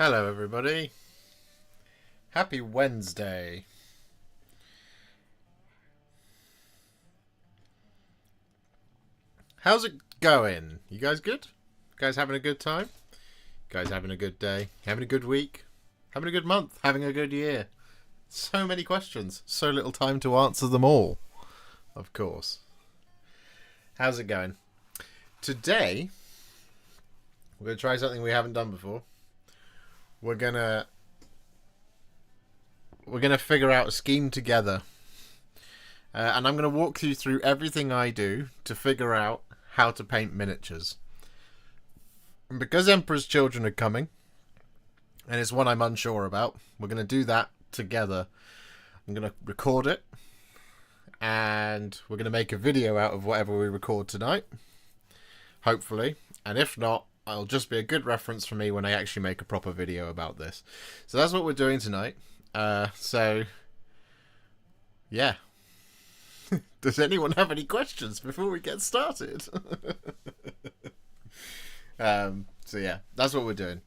Hello everybody. Happy Wednesday. How's it going? You guys good? You guys having a good time? You guys having a good day? Having a good week? Having a good month? Having a good year? So many questions. So little time to answer them all. Of course. How's it going? Today, we're going to try something we haven't done before. We're gonna figure out a scheme together, and I'm gonna walk you through everything I do to figure out how to paint miniatures. And because Emperor's Children are coming, and it's one I'm unsure about, we're gonna do that together. I'm gonna record it, and we're gonna make a video out of whatever we record tonight, hopefully. And if not, it'll just be a good reference for me when I actually make a proper video about this. So that's what we're doing tonight. So, yeah. Does anyone have any questions before we get started? So yeah, that's what we're doing.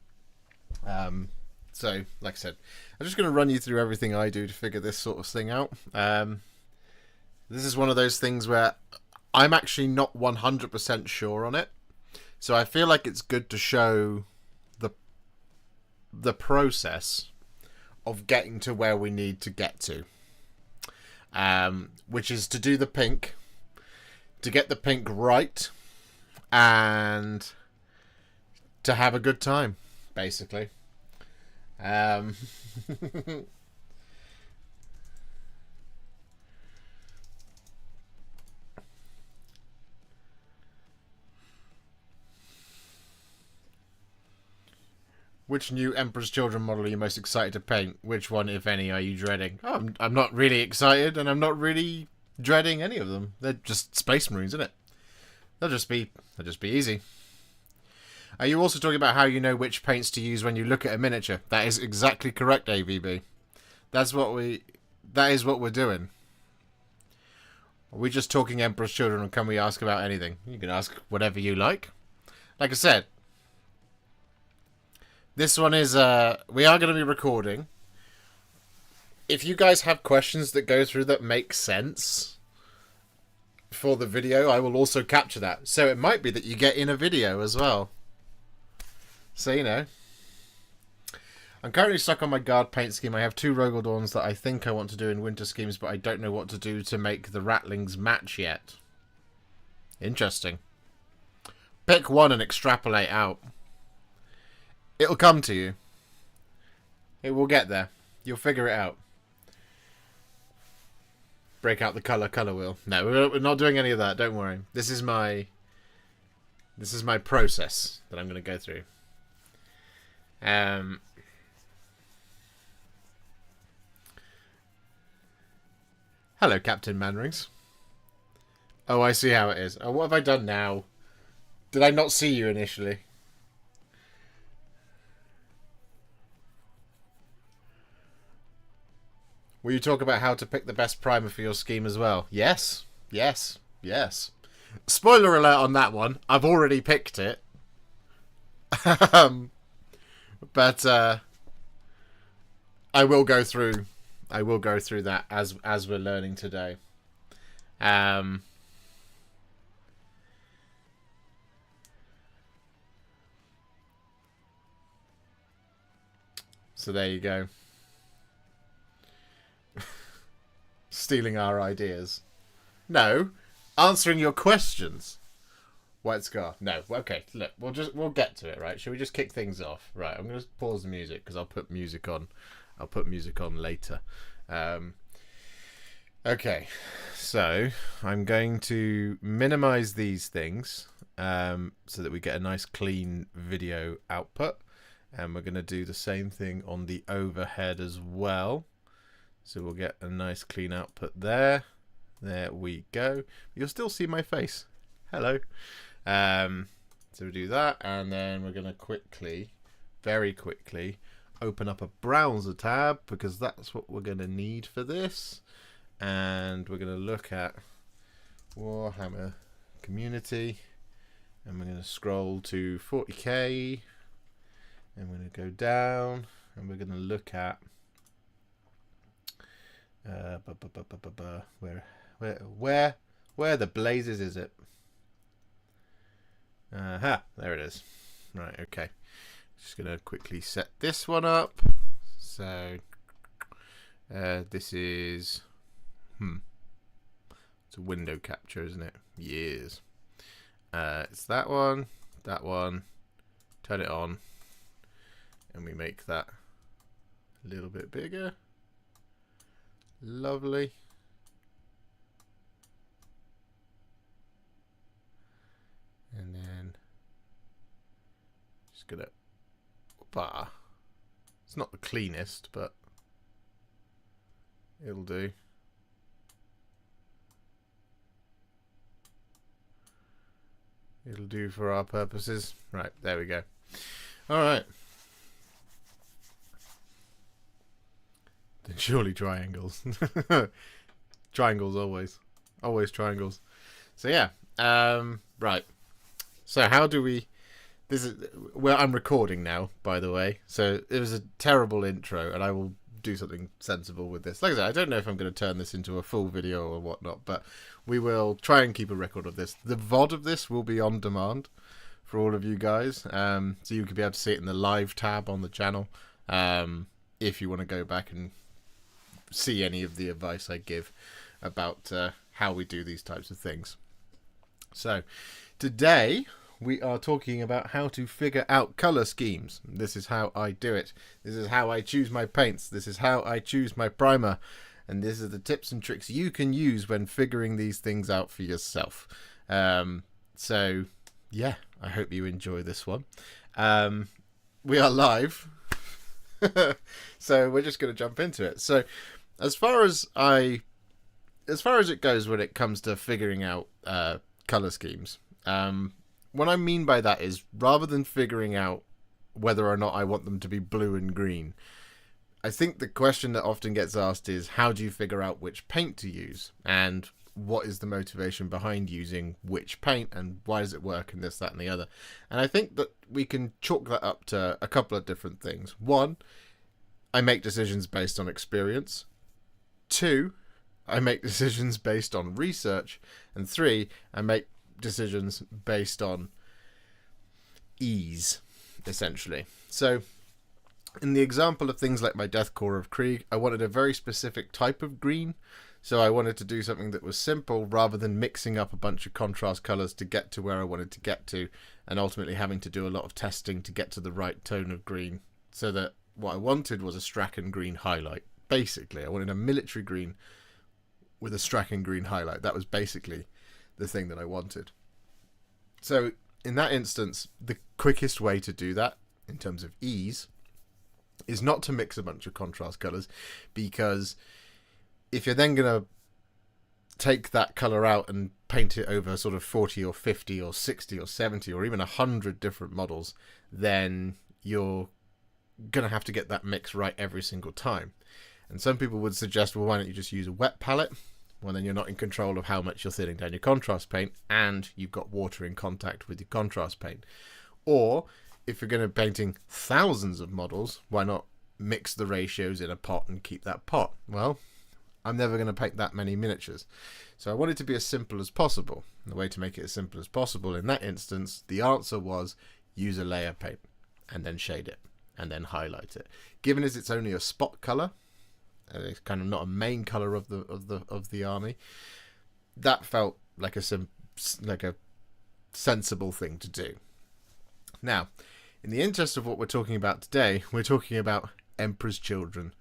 So, like I said, I'm just going to run you through everything I do to figure this sort of thing out. This is one of those things where I'm actually not 100% sure on it. So I feel like it's good to show the process of getting to where we need to get to. Which is to do the pink, to get the pink right, and to have a good time, basically. Which new Emperor's Children model are you most excited to paint? Which one, if any, are you dreading? Oh, I'm not really excited, and I'm not really dreading any of them. They're just Space Marines, isn't it? They'll just be easy. Are you also talking about how you know which paints to use when you look at a miniature? That is exactly correct, AVB. That is what we're doing. Are we just talking Emperor's Children, or can we ask about anything? You can ask whatever you like. Like I said, this one is, we are going to be recording. If you guys have questions that go through that make sense for the video, I will also capture that. So it might be that you get in a video as well. So, you know. I'm currently stuck on my guard paint scheme. I have 2 Rogaldorns that I think I want to do in winter schemes, but I don't know what to do to make the Ratlings match yet. Interesting. Pick one and extrapolate out. It'll come to you. It will get there. You'll figure it out. Break out the color wheel. No, we're not doing any of that. Don't worry. This is my process that I'm going to go through. Hello, Captain Manrings. Oh, I see how it is. Oh, what have I done now? Did I not see you initially? Will you talk about how to pick the best primer for your scheme as well? Yes. Yes. Yes. Spoiler alert on that one. I've already picked it. But I will go through that as we're learning today. So there you go. Stealing our ideas. No, answering your questions. White Scar. No. Okay, look, we'll get to it, right? Should we just kick things off? Right, I'm going to pause the music because I'll put music on. I'll put music on later. Okay, so I'm going to minimize these things so that we get a nice clean video output. And we're going to do the same thing on the overhead as well. So we'll get a nice clean output there. There we go. You'll still see my face. Hello. So we'll do that, and then we're going to very quickly, open up a browser tab because that's what we're going to need for this. And we're going to look at Warhammer Community, and we're going to scroll to 40k, And we're going to go down and we're going to look at where the blazes is it? Aha, there it is. Right, okay. Just going to quickly set this one up. So this is it's a window capture, isn't it? Yes. It's that one, turn it on, and we make that a little bit bigger. Lovely. And then just gonna it's not the cleanest, but it'll do. It'll do for our purposes. Right, there we go. Alright. Then surely triangles. Triangles always. Always triangles. So yeah. Right. So how do we... This is where I'm recording now, by the way. So it was a terrible intro, and I will do something sensible with this. Like I said, I don't know if I'm going to turn this into a full video or whatnot, but we will try and keep a record of this. The VOD of this will be on demand for all of you guys, so you can be able to see it in the live tab on the channel if you want to go back and see any of the advice I give about how we do these types of things. So today we are talking about how to figure out color schemes. This is how I do it. This is how I choose my paints. This is how I choose my primer. And these are the tips and tricks you can use when figuring these things out for yourself. So, yeah, I hope you enjoy this one. We are live. So we're just going to jump into it. So as far as it goes when it comes to figuring out color schemes, what I mean by that is, rather than figuring out whether or not I want them to be blue and green, I think the question that often gets asked is, how do you figure out which paint to use? And what is the motivation behind using which paint? And why does it work? And this, that, and the other. And I think that we can chalk that up to a couple of different things. One, I make decisions based on experience. Two, I make decisions based on research. And three, I make decisions based on ease, essentially. So in the example of things like my Death Core of Krieg, I wanted a very specific type of green, so I wanted to do something that was simple rather than mixing up a bunch of contrast colors to get to where I wanted to get to, and ultimately having to do a lot of testing to get to the right tone of green. So that what I wanted was a Strachan green highlight. Basically, I wanted a military green with a Strachan green highlight. That was basically the thing that I wanted. So in that instance, the quickest way to do that in terms of ease is not to mix a bunch of contrast colors, because if you're then going to take that color out and paint it over sort of 40 or 50 or 60 or 70 or even 100 different models, then you're going to have to get that mix right every single time. And some people would suggest, well, why don't you just use a wet palette? Well, then you're not in control of how much you're thinning down your contrast paint, and you've got water in contact with your contrast paint. Or if you're going to be painting thousands of models, why not mix the ratios in a pot and keep that pot? Well, I'm never going to paint that many miniatures. So I want it to be as simple as possible. And the way to make it as simple as possible in that instance, the answer was use a layer paint and then shade it and then highlight it. Given as it's only a spot color, it's kind of not a main color of the army, that felt like a sensible thing to do. Now, in the interest of what we're talking about today, we're talking about Emperor's Children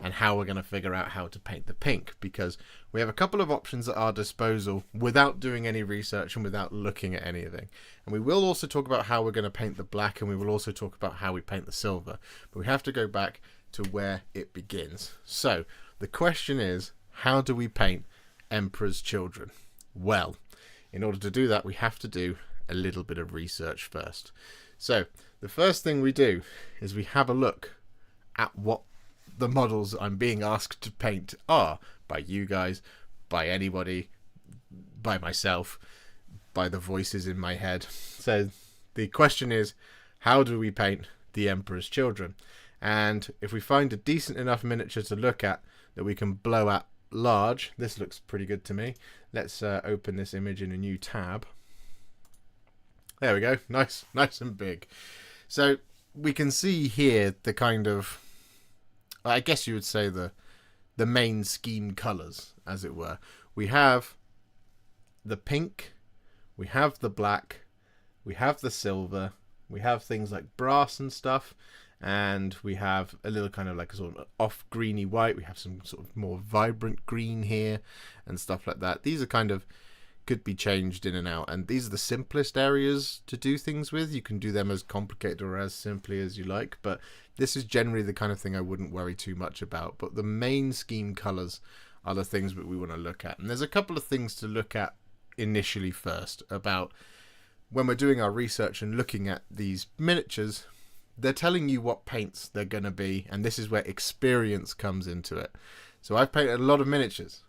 and how we're going to figure out how to paint the pink, because we have a couple of options at our disposal without doing any research and without looking at anything. And we will also talk about how we're going to paint the black, and we will also talk about how we paint the silver, but we have to go back to where it begins. So the question is, how do we paint Emperor's Children? Well, in order to do that, we have to do a little bit of research first. So the first thing we do is we have a look at what the models I'm being asked to paint are, by you guys, by anybody, by myself, by the voices in my head. So the question is, how do we paint the Emperor's Children. And if we find a decent enough miniature to look at that we can blow at large, this looks pretty good to me. Let's open this image in a new tab. There we go, nice and big. So we can see here the kind of, I guess you would say the main scheme colours, as it were. We have the pink, we have the black, we have the silver, we have things like brass and stuff, and we have a little kind of like a sort of off greeny white. We have some sort of more vibrant green here and stuff like that. These are kind of, could be changed in and out, and these are the simplest areas to do things with. You can do them as complicated or as simply as you like, but this is generally the kind of thing I wouldn't worry too much about. But the main scheme colors are the things that we want to look at, and there's a couple of things to look at initially first about when we're doing our research and looking at these miniatures. They're telling you what paints they're going to be, and this is where experience comes into it. So I've painted a lot of miniatures.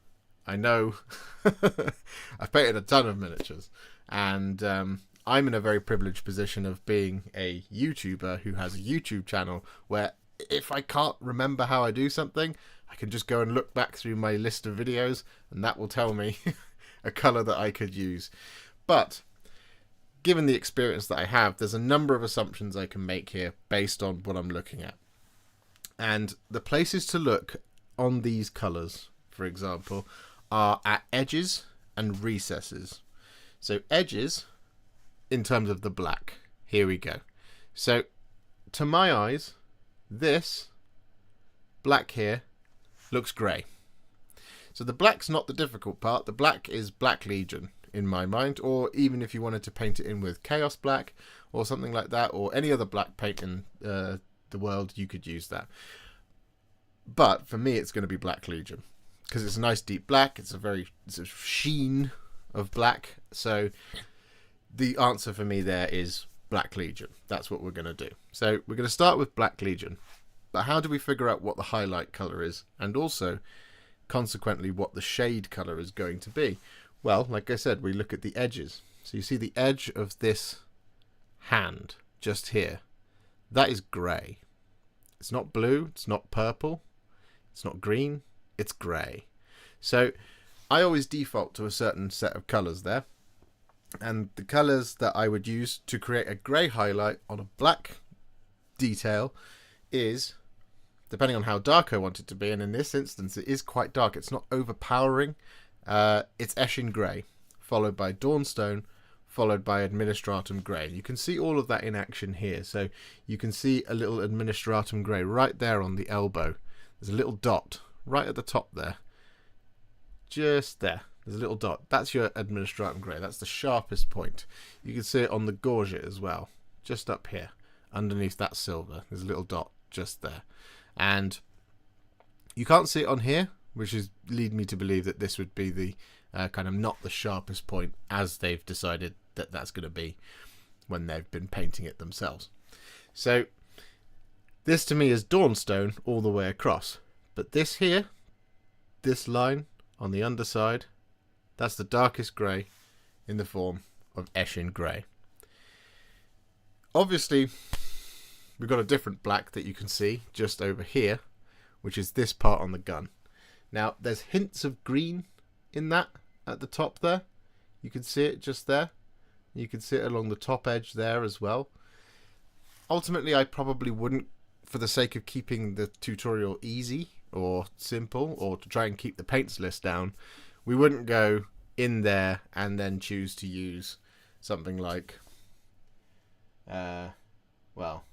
I know I've painted a ton of miniatures, and I'm in a very privileged position of being a YouTuber who has a YouTube channel where if I can't remember how I do something, I can just go and look back through my list of videos, and that will tell me a color that I could use. But given the experience that I have, there's a number of assumptions I can make here based on what I'm looking at. And the places to look on these colors, for example, are at edges and recesses. So edges, in terms of the black, here we go. So to my eyes, this black here looks grey. So the black's not the difficult part. The black is Black Legion in my mind, or even if you wanted to paint it in with Chaos Black or something like that, or any other black paint in the world, you could use that. But for me, it's going to be Black Legion because it's a nice deep black. It's a sheen of black. So the answer for me there is Black Legion. That's what we're going to do. So we're going to start with Black Legion. But how do we figure out what the highlight color is, and also consequently what the shade color is going to be? Well, like I said, we look at the edges. So you see the edge of this hand just here. That is grey. It's not blue, it's not purple, it's not green, it's grey. So I always default to a certain set of colours there. And the colours that I would use to create a grey highlight on a black detail is, depending on how dark I want it to be, and in this instance it is quite dark, it's not overpowering. It's Eshin Grey, followed by Dawnstone, followed by Administratum Grey. You can see all of that in action here. So you can see a little Administratum Grey right there on the elbow. There's a little dot right at the top there. Just there. There's a little dot. That's your Administratum Grey. That's the sharpest point. You can see it on the gorget as well. Just up here, underneath that silver. There's a little dot just there. And you can't see it on here, which is lead me to believe that this would be the kind of not the sharpest point, as they've decided that that's going to be when they've been painting it themselves. So this to me is Dawnstone all the way across. But this here, this line on the underside, that's the darkest grey in the form of Eshin Grey. Obviously, we've got a different black that you can see just over here, which is this part on the gun. Now, there's hints of green in that at the top there. You can see it just there. You can see it along the top edge there as well. Ultimately, I probably wouldn't, for the sake of keeping the tutorial easy or simple, or to try and keep the paints list down, we wouldn't go in there and then choose to use something like, well,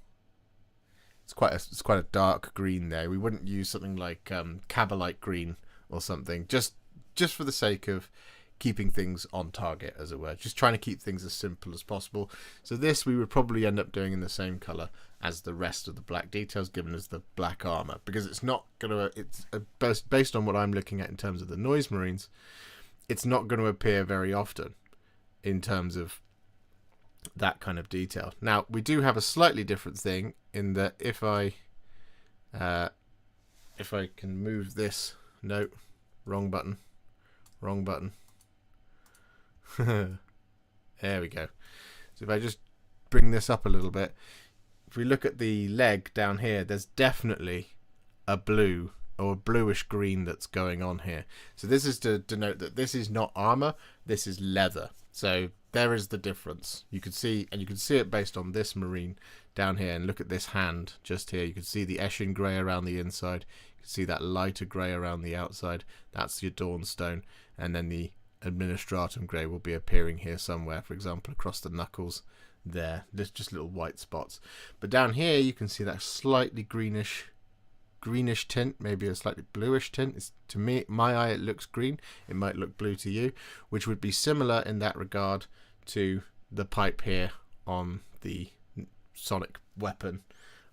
it's quite a dark green there. We wouldn't use something like Cabalite green or something, just for the sake of keeping things on target, as it were. Just trying to keep things as simple as possible. So this we would probably end up doing in the same colour as the rest of the black details, given as the black armour, because it's not going to, it's based on what I'm looking at in terms of the Noise Marines, it's not going to appear very often in terms of that kind of detail. Now, we do have a slightly different thing in that if I can move this, no, wrong button. There we go. So if I just bring this up a little bit, if we look at the leg down here, there's definitely a blue or a bluish green that's going on here. So this is to denote that this is not armor, this is leather. So there is the difference. You can see, and you can see it based on this marine down here. And look at this hand just here. You can see the Eshin grey around the inside. You can see that lighter grey around the outside. That's your Dawnstone. And then the Administratum grey will be appearing here somewhere, for example, across the knuckles there. There's just little white spots. But down here you can see that slightly greenish tint, maybe a slightly bluish tint. It's, to me, my eye, it looks green. It might look blue to you, which would be similar in that regard to the pipe here on the sonic weapon.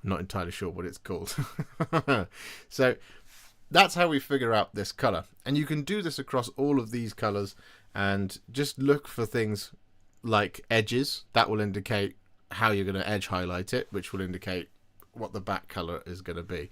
I'm not entirely sure what it's called. So that's how we figure out this color, and you can do this across all of these colors and just look for things like edges. That will indicate how you're going to edge highlight it, which will indicate what the back color is going to be.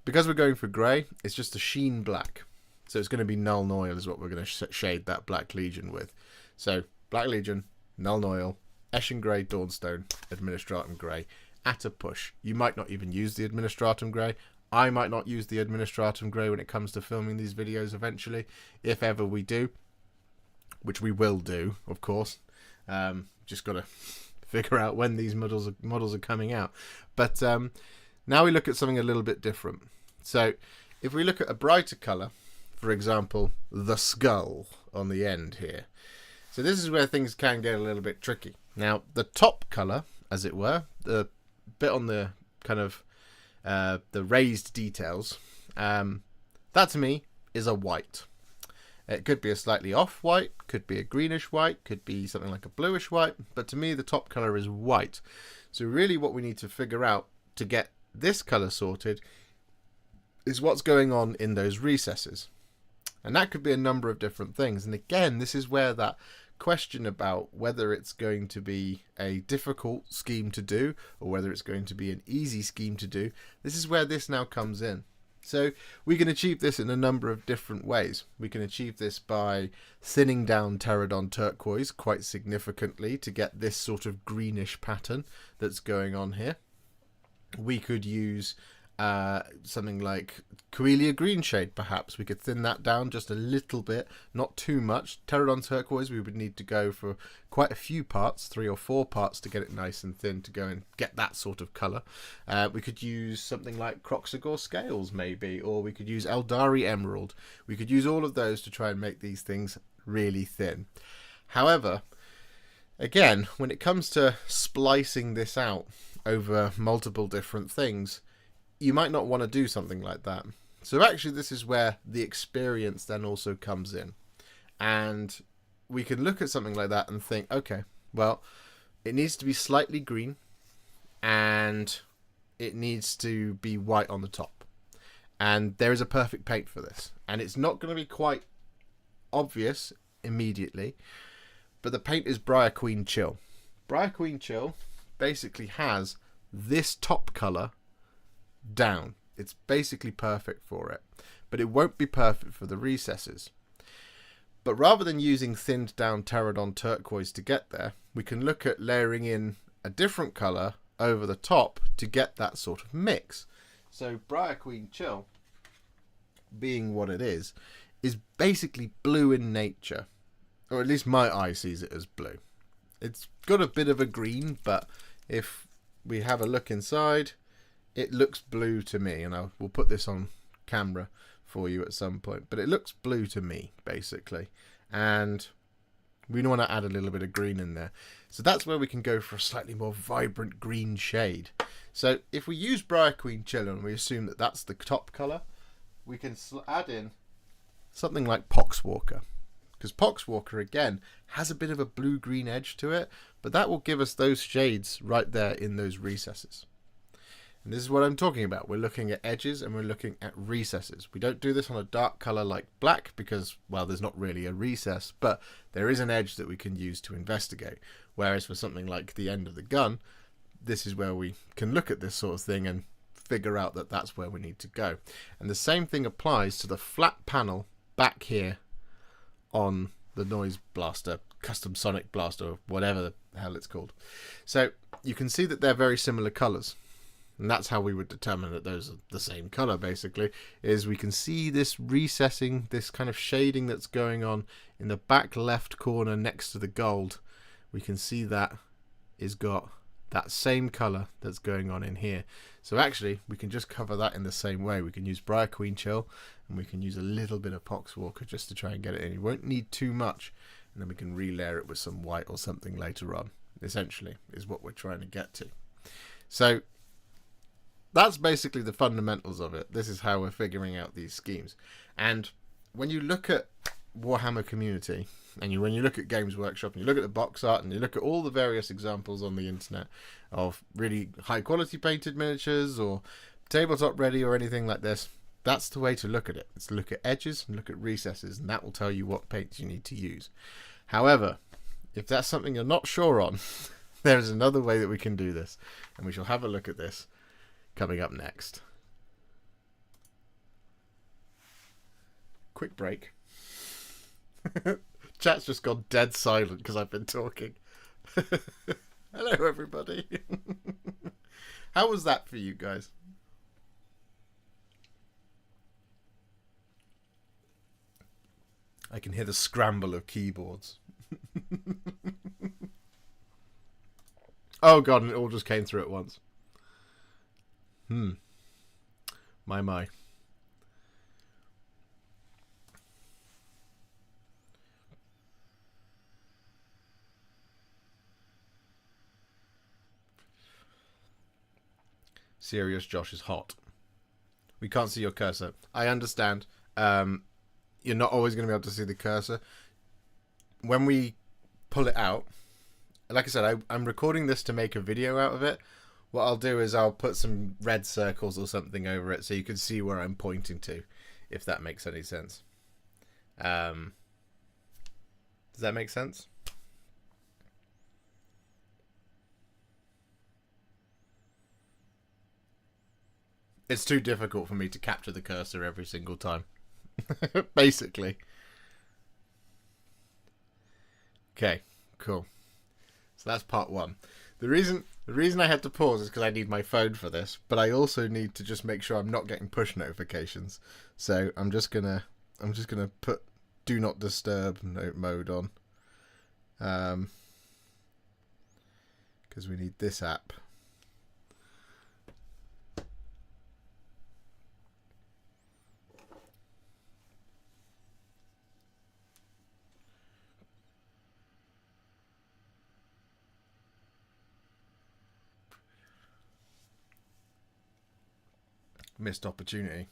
Because we're going for grey, it's just a sheen black. So it's going to be Null Noil is what we're going to shade that Black Legion with. So Black Legion, Null Noil, Eshin Grey, Dawnstone, Administratum Grey at a push. You might not even use the Administratum Grey. I might not use the Administratum Grey when it comes to filming these videos eventually, if ever we do, which we will do, of course. Just got to figure out when these models are coming out. But now we look at something a little bit different. So if we look at a brighter colour, for example, the skull on the end here. So this is where things can get a little bit tricky. Now, the top colour, as it were, the bit on the kind of the raised details, that to me is a white. It could be a slightly off-white, could be a greenish white, could be something like a bluish white, but to me the top colour is white. So really what we need to figure out to get this colour sorted is what's going on in those recesses. And that could be a number of different things. And again, this is where that question about whether it's going to be a difficult scheme to do or whether it's going to be an easy scheme to do, this is where this now comes in. So we can achieve this in a number of different ways. We can achieve this by thinning down Pterodon turquoise quite significantly to get this sort of greenish pattern that's going on here. We could use something like Coelia green shade, perhaps. We could thin that down just a little bit, not too much. Pterodon turquoise, we would need to go for quite a few parts, 3 or 4 parts to get it nice and thin to go and get that sort of colour. We could use something like Croxagore scales maybe, or we could use Eldari emerald. We could use all of those to try and make these things really thin. However, again, when it comes to splicing this out over multiple different things, you might not want to do something like that. So actually this is where the experience then also comes in. And we can look at something like that and think, okay, well, it needs to be slightly green and it needs to be white on the top. And there is a perfect paint for this. And it's not going to be quite obvious immediately, but the paint is Briar Queen Chill. Briar Queen Chill basically has this top colour down. It's basically perfect for it, but it won't be perfect for the recesses. But rather than using thinned down Pterodon turquoise to get there, we can look at layering in a different colour over the top to get that sort of mix. So Briar Queen Chill, being what it is basically blue in nature, or at least my eye sees it as blue. It's got a bit of a green, but if we have a look inside, it looks blue to me, and we'll put this on camera for you at some point, but it looks blue to me basically, and we want to add a little bit of green in there. So that's where we can go for a slightly more vibrant green shade. So if we use Briar Queen Chill and we assume that that's the top colour, we can add in something like Poxwalker, because Poxwalker again has a bit of a blue-green edge to it, but that will give us those shades right there in those recesses. And this is what I'm talking about. We're looking at edges and we're looking at recesses. We don't do this on a dark colour like black because, well, there's not really a recess, but there is an edge that we can use to investigate. Whereas for something like the end of the gun, this is where we can look at this sort of thing and figure out that that's where we need to go. And the same thing applies to the flat panel back here on the Noise Blaster, Custom Sonic Blaster, or whatever the hell it's called. So you can see that they're very similar colours. And that's how we would determine that those are the same colour, basically, is we can see this recessing, this kind of shading that's going on in the back left corner next to the gold. We can see that is got that same colour that's going on in here. So actually, we can just cover that in the same way. We can use Briar Queen Chill, and we can use a little bit of Poxwalker just to try and get it in. You won't need too much, and then we can relayer it with some white or something later on, essentially, is what we're trying to get to. So that's basically the fundamentals of it. This is how we're figuring out these schemes. And when you look at Warhammer Community, and when you look at Games Workshop, and you look at the box art, and you look at all the various examples on the internet of really high quality painted miniatures or tabletop ready or anything like this, that's the way to look at it. It's to look at edges and look at recesses, and that will tell you what paints you need to use. However, if that's something you're not sure on, there is another way that we can do this, and we shall have a look at this coming up next. Quick break. Chat's just gone dead silent because I've been talking. Hello, everybody. How was that for you guys? I can hear the scramble of keyboards. Oh god, and it all just came through at once. My. Serious Josh is hot. We can't see your cursor. I understand. You're not always going to be able to see the cursor. When we pull it out, like I said, I'm recording this to make a video out of it. What I'll do is I'll put some red circles or something over it so you can see where I'm pointing to, if that makes any sense. Does that make sense? It's too difficult for me to capture the cursor every single time. Basically. Okay, cool. So that's part one. The reason I had to pause is because I need my phone for this, but I also need to just make sure I'm not getting push notifications. So I'm just gonna put do not disturb mode on, because we need this app. Missed opportunity.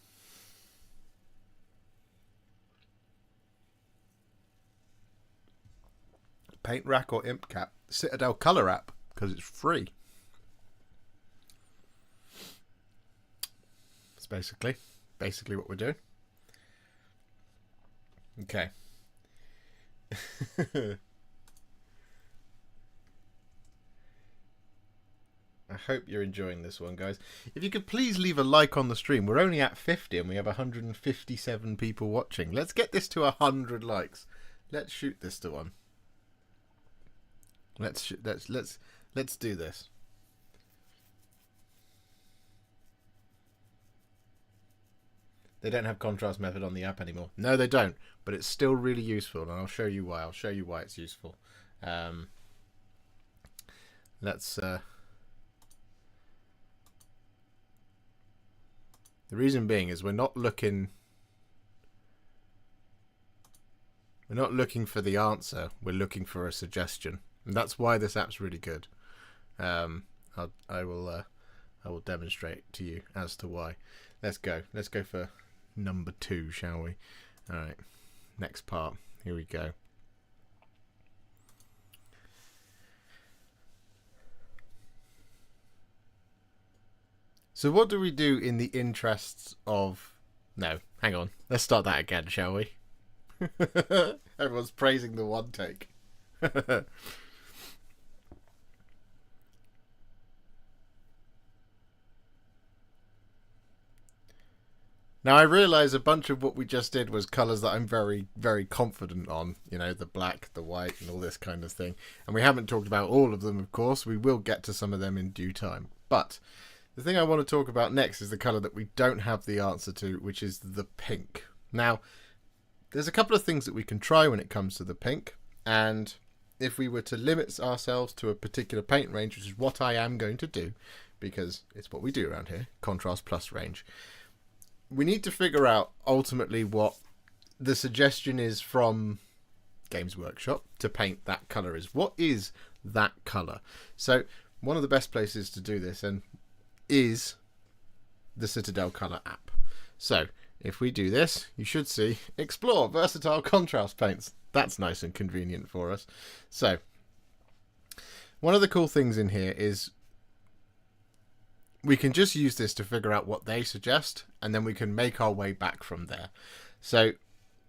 Paint rack or imp cap? Citadel Color App, because it's free. That's basically what we're doing. Okay. I hope you're enjoying this one, guys. If you could please leave a like on the stream. We're only at 50 and we have 157 people watching. Let's get this to 100 likes. Let's shoot this to one. Let's do this. They don't have contrast method on the app anymore. No, they don't. But it's still really useful, and I'll show you why. I'll show you why it's useful. The reason being is we're not looking for the answer. We're looking for a suggestion, and that's why this app's really good. I will demonstrate to you as to why. Let's go for number 2, shall we? All right, next part. Here we go. So what do we do in the interests of... No, hang on. Let's start that again, shall we? Everyone's praising the one take. Now, I realise a bunch of what we just did was colours that I'm very, very confident on. You know, the black, the white, and all this kind of thing. And we haven't talked about all of them, of course. We will get to some of them in due time. But the thing I want to talk about next is the colour that we don't have the answer to, which is the pink. Now, there's a couple of things that we can try when it comes to the pink. And if we were to limit ourselves to a particular paint range, which is what I am going to do, because it's what we do around here, contrast plus range, we need to figure out ultimately what the suggestion is from Games Workshop to paint that colour is. What is that colour? So one of the best places to do this is the Citadel Color App. So if we do this, you should see Explore Versatile Contrast Paints. That's nice and convenient for us. So one of the cool things in here is we can just use this to figure out what they suggest, and then we can make our way back from there. So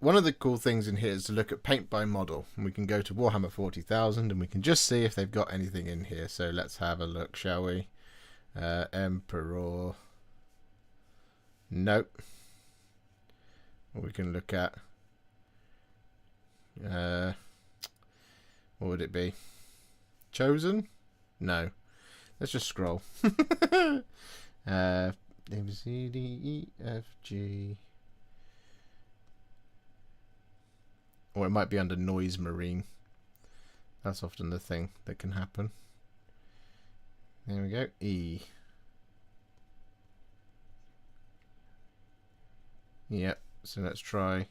one of the cool things in here is to look at paint by model. And we can go to Warhammer 40,000 and we can just see if they've got anything in here. So let's have a look, shall we? Emperor. Nope. We can look at what would it be? Chosen? No. Let's just scroll. A, B, C, D, E, F, G. Or it might be under Noise Marine. That's often the thing that can happen. There we go. E. Yep. So let's try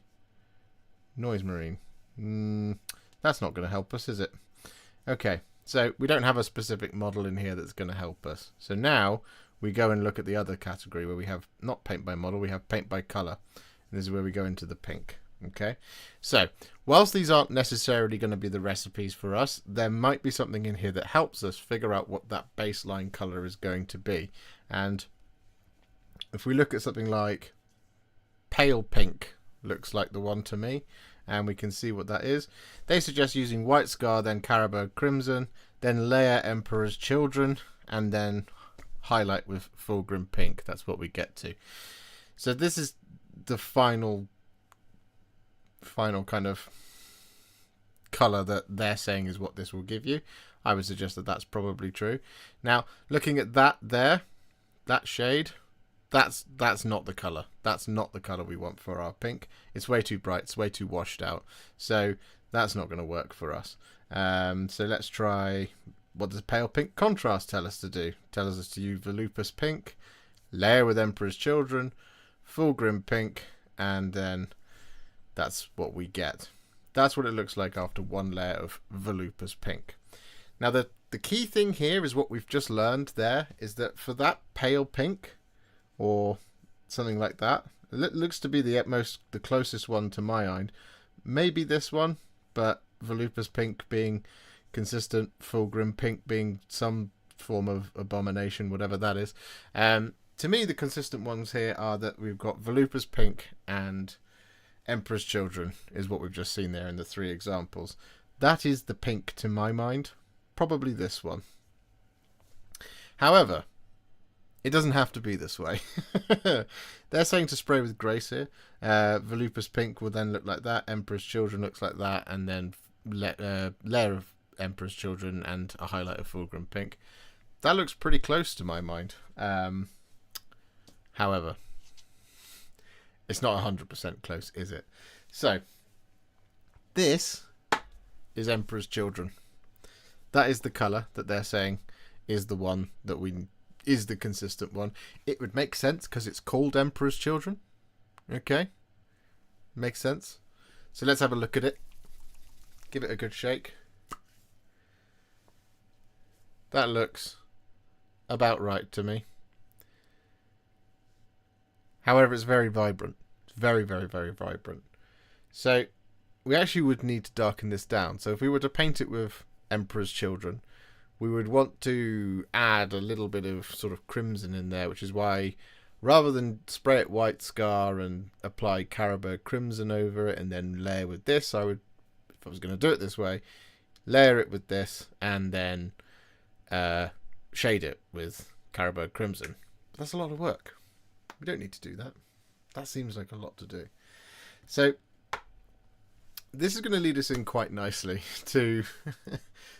Noise Marine. That's not going to help us, is it? Okay. So we don't have a specific model in here that's going to help us. So now we go and look at the other category where we have not paint by model, we have paint by color. And this is where we go into the pink. Okay. So whilst these aren't necessarily going to be the recipes for us, there might be something in here that helps us figure out what that baseline color is going to be. And if we look at something like pale pink, looks like the one to me. And we can see what that is. They suggest using White Scar, then Caribou Crimson, then layer Emperor's Children, and then highlight with Fulgrim Pink. That's what we get to. So this is the final kind of colour that they're saying is what this will give you. I would suggest that that's probably true. Now, looking at that there, that shade, that's not the colour. That's not the colour we want for our pink. It's way too bright. It's way too washed out. So that's not going to work for us. So let's try, what does pale pink contrast tell us to do? Tells us to use Volupus Pink, layer with Emperor's Children, Fulgrim Pink, and then that's what we get. That's what it looks like after one layer of Volupus Pink. Now the key thing here is what we've just learned there, is that for that pale pink, or something like that, it looks to be the closest one to my mind. Maybe this one, but Volupus Pink being consistent, Fulgrim Pink being some form of abomination, whatever that is. To me, the consistent ones here are that we've got Volupus Pink and Emperor's Children is what we've just seen there in the three examples. That is the pink to my mind. Probably this one. However, it doesn't have to be this way. They're saying to spray with grace here. Volupus Pink will then look like that. Emperor's Children looks like that. And then layer of Emperor's Children and a highlight of Fulgrim Pink. That looks pretty close to my mind. However, it's not 100% close, is it? So, this is Emperor's Children. That is the colour that they're saying is the one that is the consistent one. It would make sense because it's called Emperor's Children. Okay. Makes sense. So let's have a look at it. Give it a good shake. That looks about right to me. However, it's very vibrant. It's very, very, very vibrant. So we actually would need to darken this down. So if we were to paint it with Emperor's Children, we would want to add a little bit of sort of crimson in there, which is why rather than spray it White Scar and apply Caribou Crimson over it and then layer with this, I would, if I was going to do it this way, layer it with this and then shade it with Caribou Crimson. But that's a lot of work. We don't need to do that. That seems like a lot to do. So this is going to lead us in quite nicely to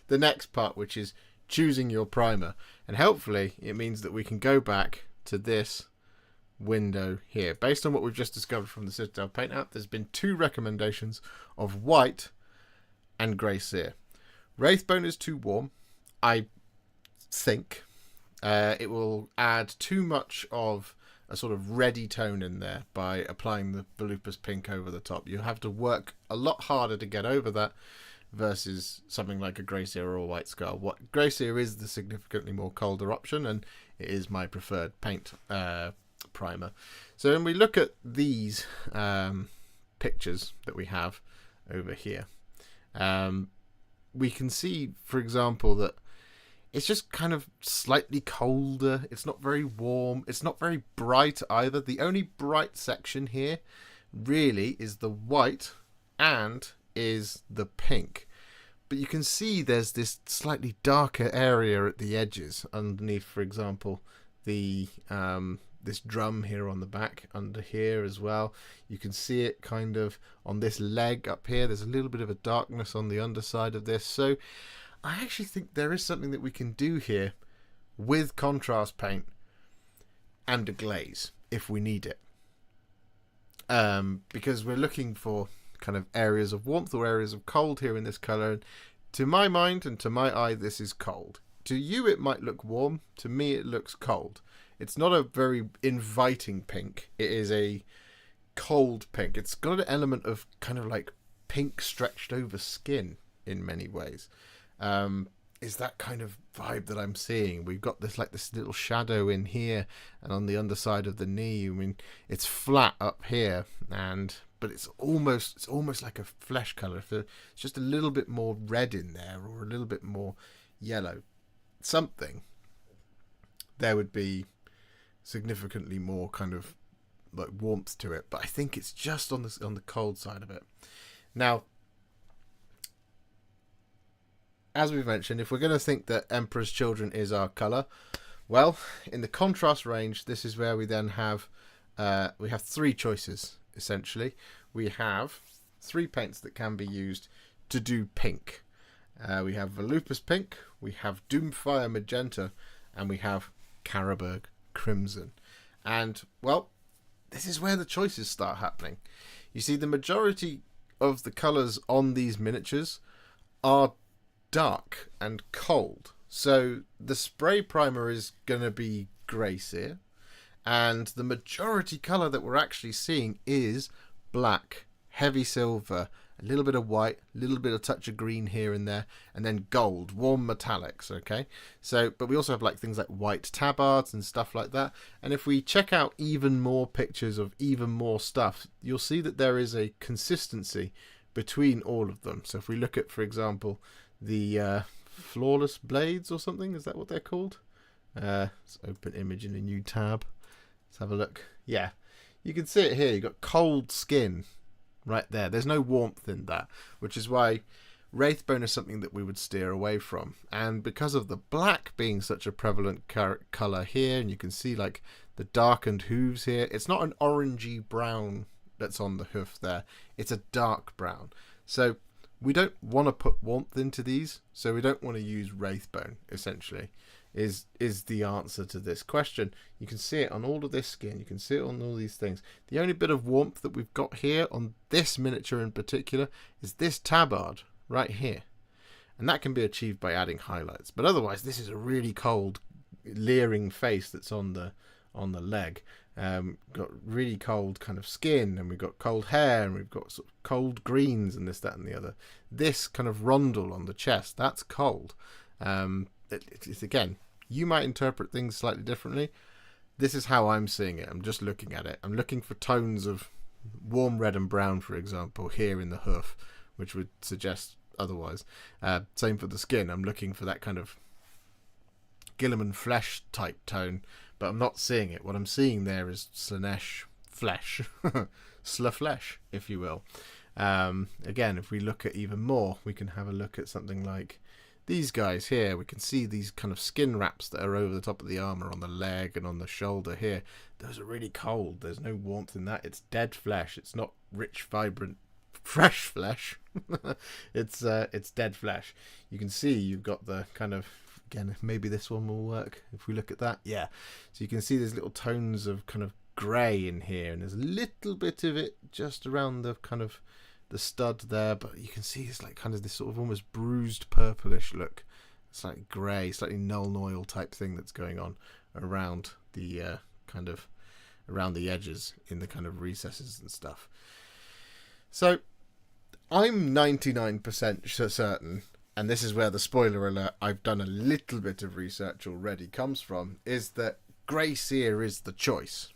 the next part, which is choosing your primer. And hopefully it means that we can go back to this window here. Based on what we've just discovered from the Citadel Paint app, there's been 2 recommendations of white and grey sear. Wraithbone is too warm. I think it will add too much of a sort of reddy tone in there by applying the Volupus pink over the top. You have to work a lot harder to get over that versus something like a grey sear or a white skull. What grey sear is the significantly more colder option, and it is my preferred paint primer. So when we look at these pictures that we have over here, we can see, for example, that it's just kind of slightly colder. It's not very warm. It's not very bright either. The only bright section here really is the white and is the pink. But you can see there's this slightly darker area at the edges underneath, for example, the this drum here on the back, under here as well. You can see it kind of on this leg up here. There's a little bit of a darkness on the underside of this. So I actually think there is something that we can do here with contrast paint and a glaze if we need it. Because we're looking for kind of areas of warmth or areas of cold here in this colour. To my mind and to my eye, this is cold. To you, it might look warm. To me, it looks cold. It's not a very inviting pink. It is a cold pink. It's got an element of kind of like pink stretched over skin in many ways. Is that kind of vibe that I'm seeing. We've got this like this little shadow in here and on the underside of the knee. I mean, it's flat up here, but it's almost like a flesh color. If it's just a little bit more red in there or a little bit more yellow, something, there would be significantly more kind of like warmth to it. But I think it's just on the cold side of it. Now, as we've mentioned, if we're going to think that Emperor's Children is our colour, well, in the contrast range, this is where we then have we have 3 choices, essentially. We have 3 paints that can be used to do pink. We have Volupus Pink, we have Doomfire Magenta, and we have Carroburg Crimson. And, well, this is where the choices start happening. You see, the majority of the colours on these miniatures are dark and cold, so the spray primer is going to be grey sear, and the majority colour that we're actually seeing is black, heavy silver, a little bit of white, a little bit of touch of green here and there, and then gold, warm metallics. Okay, so but we also have like things like white tabards and stuff like that. And if we check out even more pictures of even more stuff, you'll see that there is a consistency between all of them. So if we look at, for example, the flawless blades or something, is that what they're called? Let's open image in a new tab. Let's have a look. Yeah, you can see it here. You've got cold skin right there. There's no warmth in that, which is why Wraithbone is something that we would steer away from. And because of the black being such a prevalent colour here, and you can see like the darkened hooves here, it's not an orangey brown that's on the hoof there. It's a dark brown. So we don't want to put warmth into these, so we don't want to use Wraithbone, essentially, is the answer to this question. You can see it on all of this skin, you can see it on all these things. The only bit of warmth that we've got here on this miniature in particular is this tabard right here. And that can be achieved by adding highlights. But otherwise, this is a really cold, leering face that's on the leg. Got really cold kind of skin, and we've got cold hair, and we've got sort of cold greens and this, that, and the other. This kind of rondel on the chest, that's cold. It's again, you might interpret things slightly differently. This is how I'm seeing it. I'm just looking at it. I'm looking for tones of warm red and brown, for example, here in the hoof, which would suggest otherwise. Same for the skin. I'm looking for that kind of Guilliman flesh type tone, but I'm not seeing it. What I'm seeing there is Slaanesh flesh, Slaflesh, if you will. Again, if we look at even more, we can have a look at something like these guys here, we can see these kind of skin wraps that are over the top of the armor on the leg and on the shoulder here. Those are really cold. There's no warmth in that. It's dead flesh. It's not rich, vibrant, fresh flesh. It's dead flesh. You can see you've got the kind of, again, maybe this one will work if we look at that. Yeah. So you can see there's little tones of kind of grey in here, and there's a little bit of it just around the kind of the stud there, but you can see it's like kind of this sort of almost bruised purplish look. It's like grey, slightly null oil type thing that's going on around the kind of around the edges in the kind of recesses and stuff. So I'm 99% certain, and this is where the spoiler alert, I've done a little bit of research already, comes from, is that grey sear is the choice.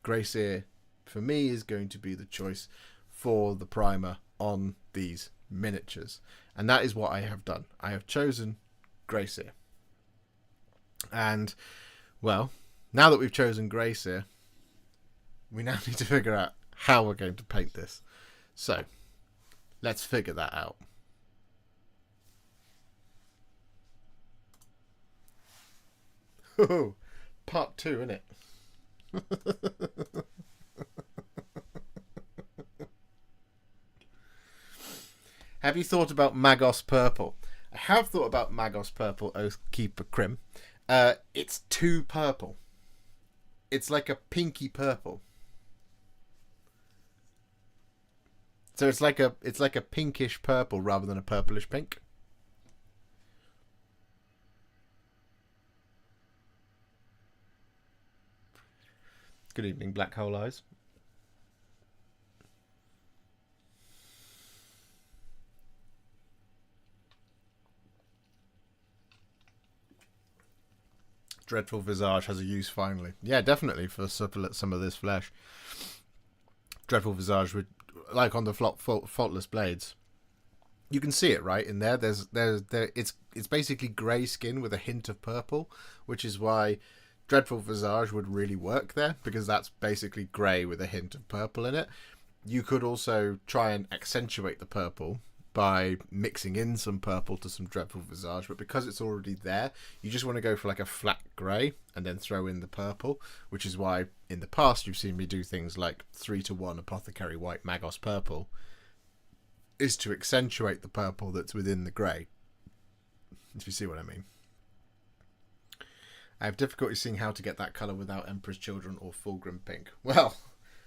Grey sear for me is going to be the choice for the primer on these miniatures, and that is what I have done. I have chosen grey sear, and well, now that we've chosen grey sear, we now need to figure out how we're going to paint this. So let's figure that out. Oh, part 2, isn't it? Have you thought about Magos Purple? I have thought about Magos Purple, Oathkeeper Crim. It's too purple. It's like a pinky purple. So it's like a pinkish purple rather than a purplish pink. Good evening, Black Hole Eyes. Dreadful Visage has a use finally. Yeah, definitely for some of this flesh. Dreadful Visage would, like on the faultless blades. You can see it right in there. It's basically grey skin with a hint of purple, which is why Dreadful Visage would really work there, because that's basically grey with a hint of purple in it. You could also try and accentuate the purple by mixing in some purple to some Dreadful Visage, but because it's already there, you just want to go for like a flat grey and then throw in the purple, which is why in the past you've seen me do things like 3-to-1 Apothecary White Magos Purple, is to accentuate the purple that's within the grey, if you see what I mean. I have difficulty seeing how to get that colour without Emperor's Children or Fulgrim Pink. Well,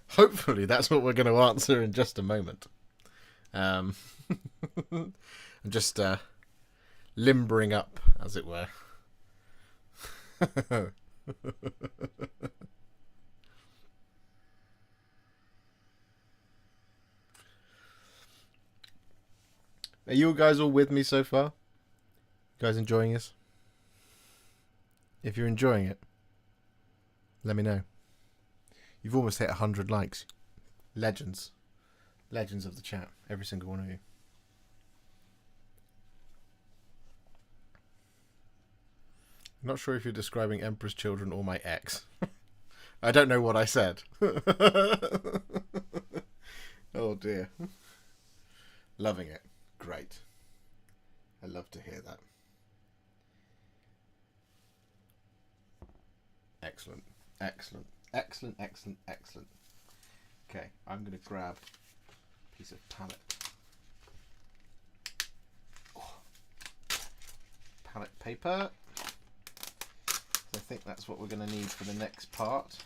hopefully that's what we're going to answer in just a moment. I'm just limbering up, as it were. Are you guys all with me so far? You guys enjoying this? If you're enjoying it, let me know. You've almost hit 100 likes. Legends. Legends of the chat. Every single one of you. I'm not sure if you're describing Emperor's Children or my ex. I don't know what I said. Oh dear. Loving it. Great. I love to hear that. Excellent. Excellent. Excellent, excellent, excellent. Okay, I'm going to grab a piece of palette. Oh. Palette paper. I think that's what we're going to need for the next part.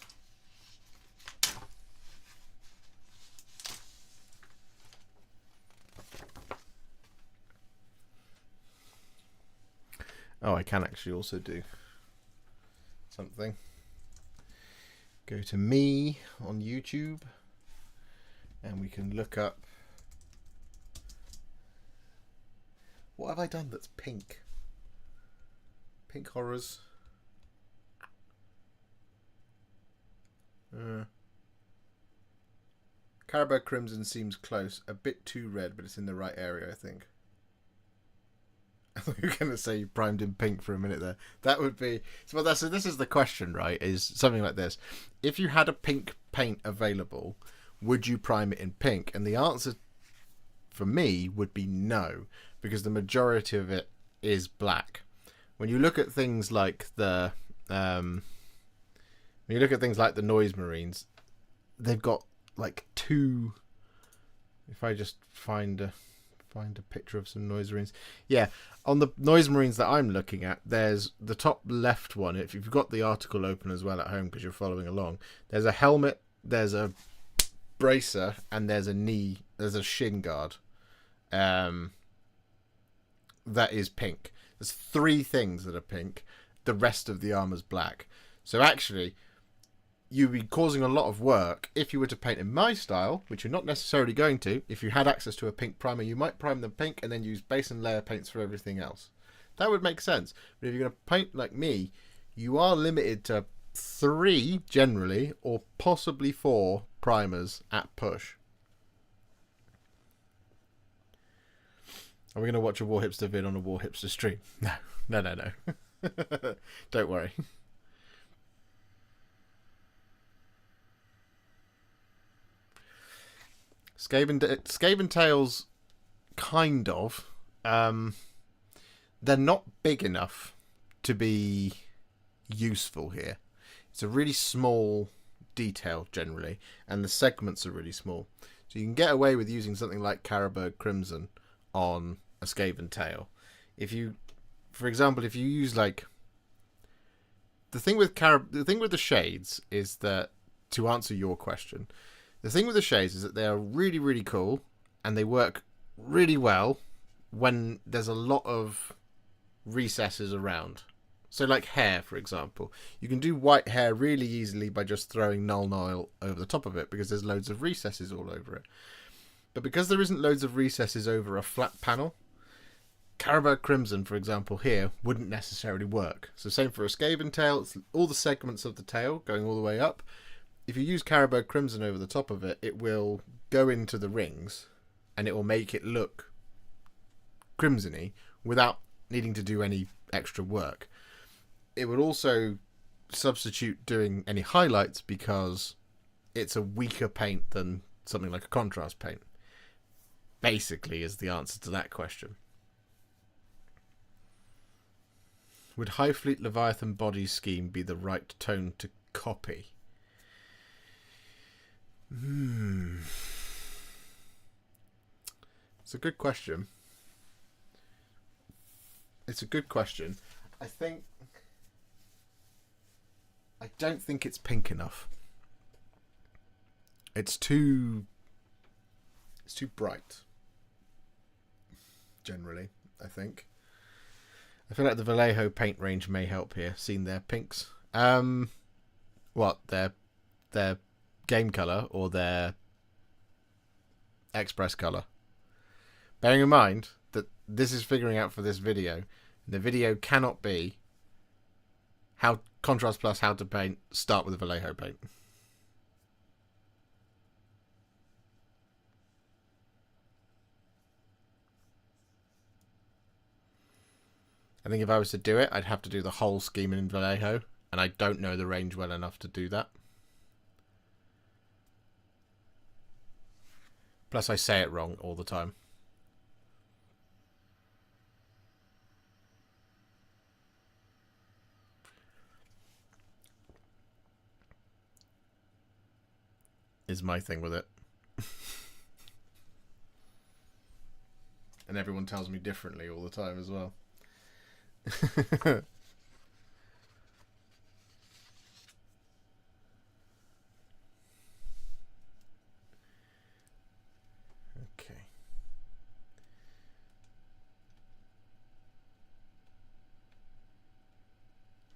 Oh, I can actually also do something. Go to me on YouTube and we can look up, what have I done that's pink? Pink horrors. Carabao Crimson seems close. A bit too red, but it's in the right area, I think. I thought you were going to say you primed in pink for a minute there. That would be... So this is the question, right? Is something like this. If you had a pink paint available, would you prime it in pink? And the answer for me would be no, because the majority of it is black. When you look at things like the noise marines, they've got like two. If I just find a picture of some noise marines, yeah, on the noise marines that I'm looking at, there's the top left one. If you've got the article open as well at home because you're following along, there's a helmet, there's a bracer, and there's a shin guard. That is pink. There's 3 things that are pink. The rest of the armor's black. So actually, you'd be causing a lot of work if you were to paint in my style, which you're not necessarily going to. If you had access to a pink primer, you might prime them pink and then use base and layer paints for everything else. That would make sense. But if you're going to paint like me, you are limited to 3 generally, or possibly 4 primers at push. Are we going to watch a Warhipster vid on a Warhipster stream? No. Don't worry. Skaven tails, kind of. They're not big enough to be useful here. It's a really small detail generally, and the segments are really small. So you can get away with using something like Carroburg Crimson on a Skaven tail. For example, if you use like the thing with the shades is that, to answer your question, the thing with the shades is that they are really, really cool, and they work really well when there's a lot of recesses around. So like hair, for example. You can do white hair really easily by just throwing Null Oil over the top of it because there's loads of recesses all over it. But because there isn't loads of recesses over a flat panel, Carroburg Crimson, for example, here wouldn't necessarily work. So same for a Skaven tail, it's all the segments of the tail going all the way up. If you use Carroburg Crimson over the top of it, it will go into the rings and it will make it look crimsony without needing to do any extra work. It would also substitute doing any highlights because it's a weaker paint than something like a contrast paint. Basically is the answer to that question. Would Highfleet Leviathan body scheme be the right tone to copy? It's a good question. I don't think it's pink enough. It's too bright. Generally, I think. I feel like the Vallejo paint range may help here, seeing their pinks. What, their game colour or their express colour? Bearing in mind that this is figuring out for this video. The video cannot be how contrast plus how to paint, start with a Vallejo paint. I think if I was to do it, I'd have to do the whole scheme in Vallejo, and I don't know the range well enough to do that. Plus I say it wrong all the time. Is my thing with it. And everyone tells me differently all the time as well. Okay.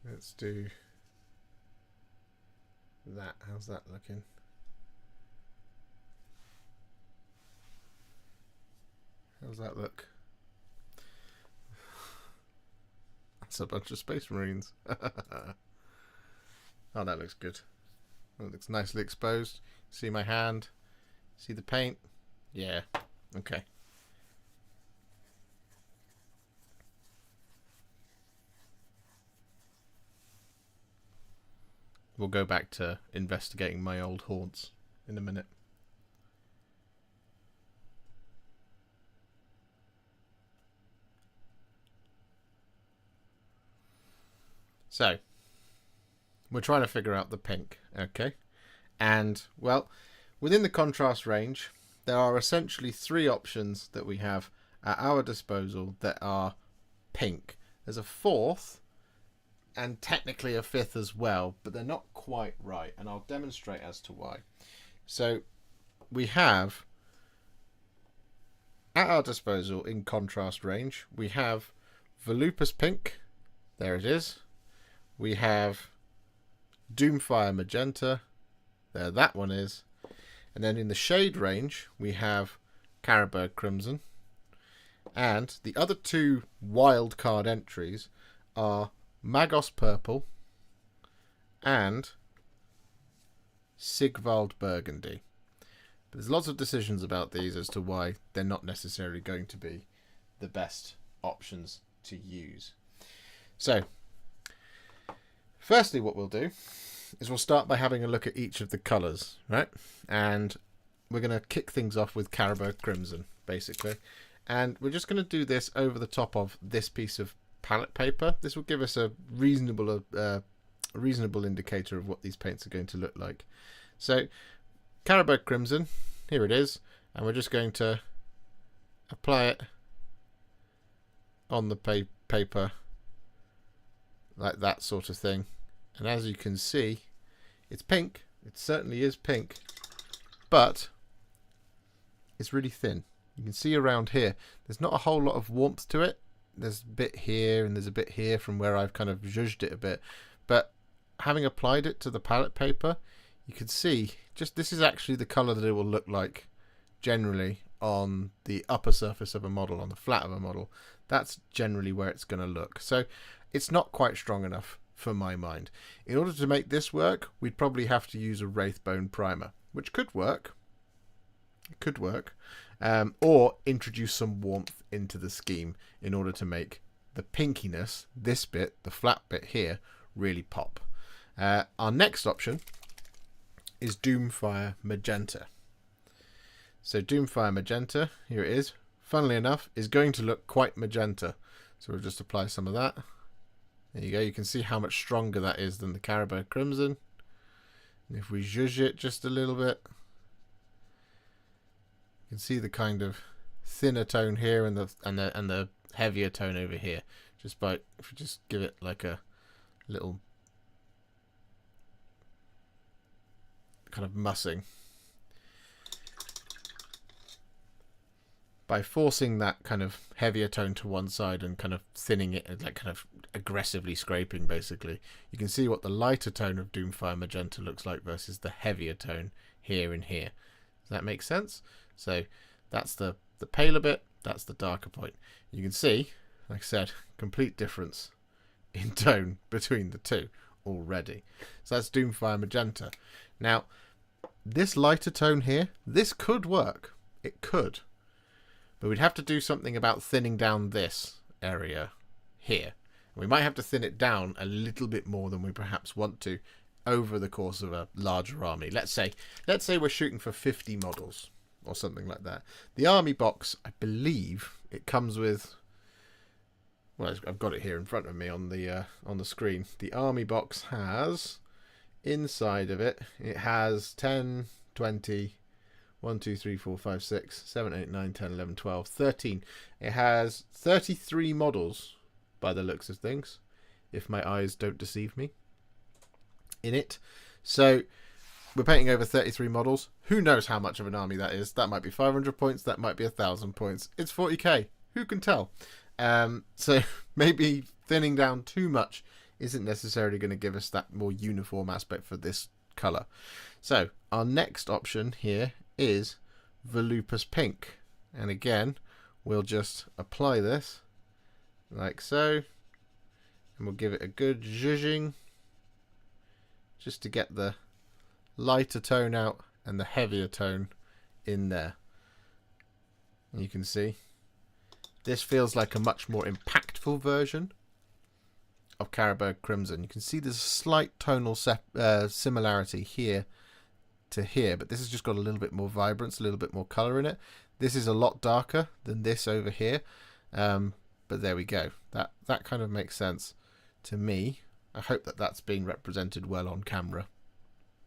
Let's do that. How's that looking? How's that look? That's a bunch of Space Marines. Oh, that looks good. That looks nicely exposed. See my hand? See the paint? Yeah. Okay. We'll go back to investigating my old haunts in a minute. So we're trying to figure out the pink, okay? And, well, within the contrast range, there are essentially 3 options that we have at our disposal that are pink. There's a 4th, and technically a 5th as well, but they're not quite right, and I'll demonstrate as to why. So we have, at our disposal in contrast range, we have Volupus Pink, there it is. We have Doomfire Magenta, there that one is. And then in the shade range, we have Carroburg Crimson. And the other 2 wild card entries are Magos Purple and Sigvald Burgundy. But there's lots of decisions about these as to why they're not necessarily going to be the best options to use. So, firstly what we'll do is we'll start by having a look at each of the colours, right? And we're going to kick things off with Carroburg Crimson, basically. And we're just going to do this over the top of this piece of palette paper. This will give us a reasonable indicator of what these paints are going to look like. So, Carroburg Crimson, here it is. And we're just going to apply it on the paper like that sort of thing. And as you can see, it's pink. It certainly is pink, but it's really thin. You can see around here, there's not a whole lot of warmth to it. There's a bit here and there's a bit here from where I've kind of zhuzhed it a bit. But having applied it to the palette paper, you can see just this is actually the colour that it will look like generally on the upper surface of a model, on the flat of a model. That's generally where it's going to look. So it's not quite strong enough for my mind. In order to make this work, we'd probably have to use a Wraithbone primer, which could work. It could work. Or introduce some warmth into the scheme in order to make the pinkiness, this bit, the flat bit here, really pop. Our next option is Doomfire Magenta. So Doomfire Magenta, here it is, funnily enough, is going to look quite magenta. So we'll just apply some of that. There you go, you can see how much stronger that is than the Carroburg Crimson. And if we zhuzh it just a little bit, you can see the kind of thinner tone here and the heavier tone over here. Just by, if we just give it like a little kind of mussing. By forcing that kind of heavier tone to one side and kind of thinning it, like kind of aggressively scraping basically, you can see what the lighter tone of Doomfire Magenta looks like versus the heavier tone here and here. Does that make sense? So that's the paler bit, that's the darker point. You can see, like I said, complete difference in tone between the two already. So that's Doomfire Magenta. Now, this lighter tone here, this could work. It could. But we'd have to do something about thinning down this area here. We might have to thin it down a little bit more than we perhaps want to over the course of a larger army. Let's say we're shooting for 50 models or something like that. The army box, I believe, it comes with, well, I've got it here in front of me on the screen. The army box has, inside of it, it has 10, 20, 1, 2, 3, 4, 5, 6, 7, 8, 9, 10, 11, 12, 13. It has 33 models, by the looks of things, if my eyes don't deceive me, in it. So we're painting over 33 models. Who knows how much of an army that is? That might be 500 points. That might be 1,000 points. It's 40k. Who can tell? So maybe thinning down too much isn't necessarily going to give us that more uniform aspect for this colour. So our next option here is Volupus Pink. And again, we'll just apply this like so. And we'll give it a good zhuzhing just to get the lighter tone out and the heavier tone in there. And you can see this feels like a much more impactful version of Carroburg Crimson. You can see there's a slight tonal similarity here to here, but this has just got a little bit more vibrance, a little bit more colour in it. This is a lot darker than this over here, but there we go. That kind of makes sense to me I hope that that's being represented well on camera.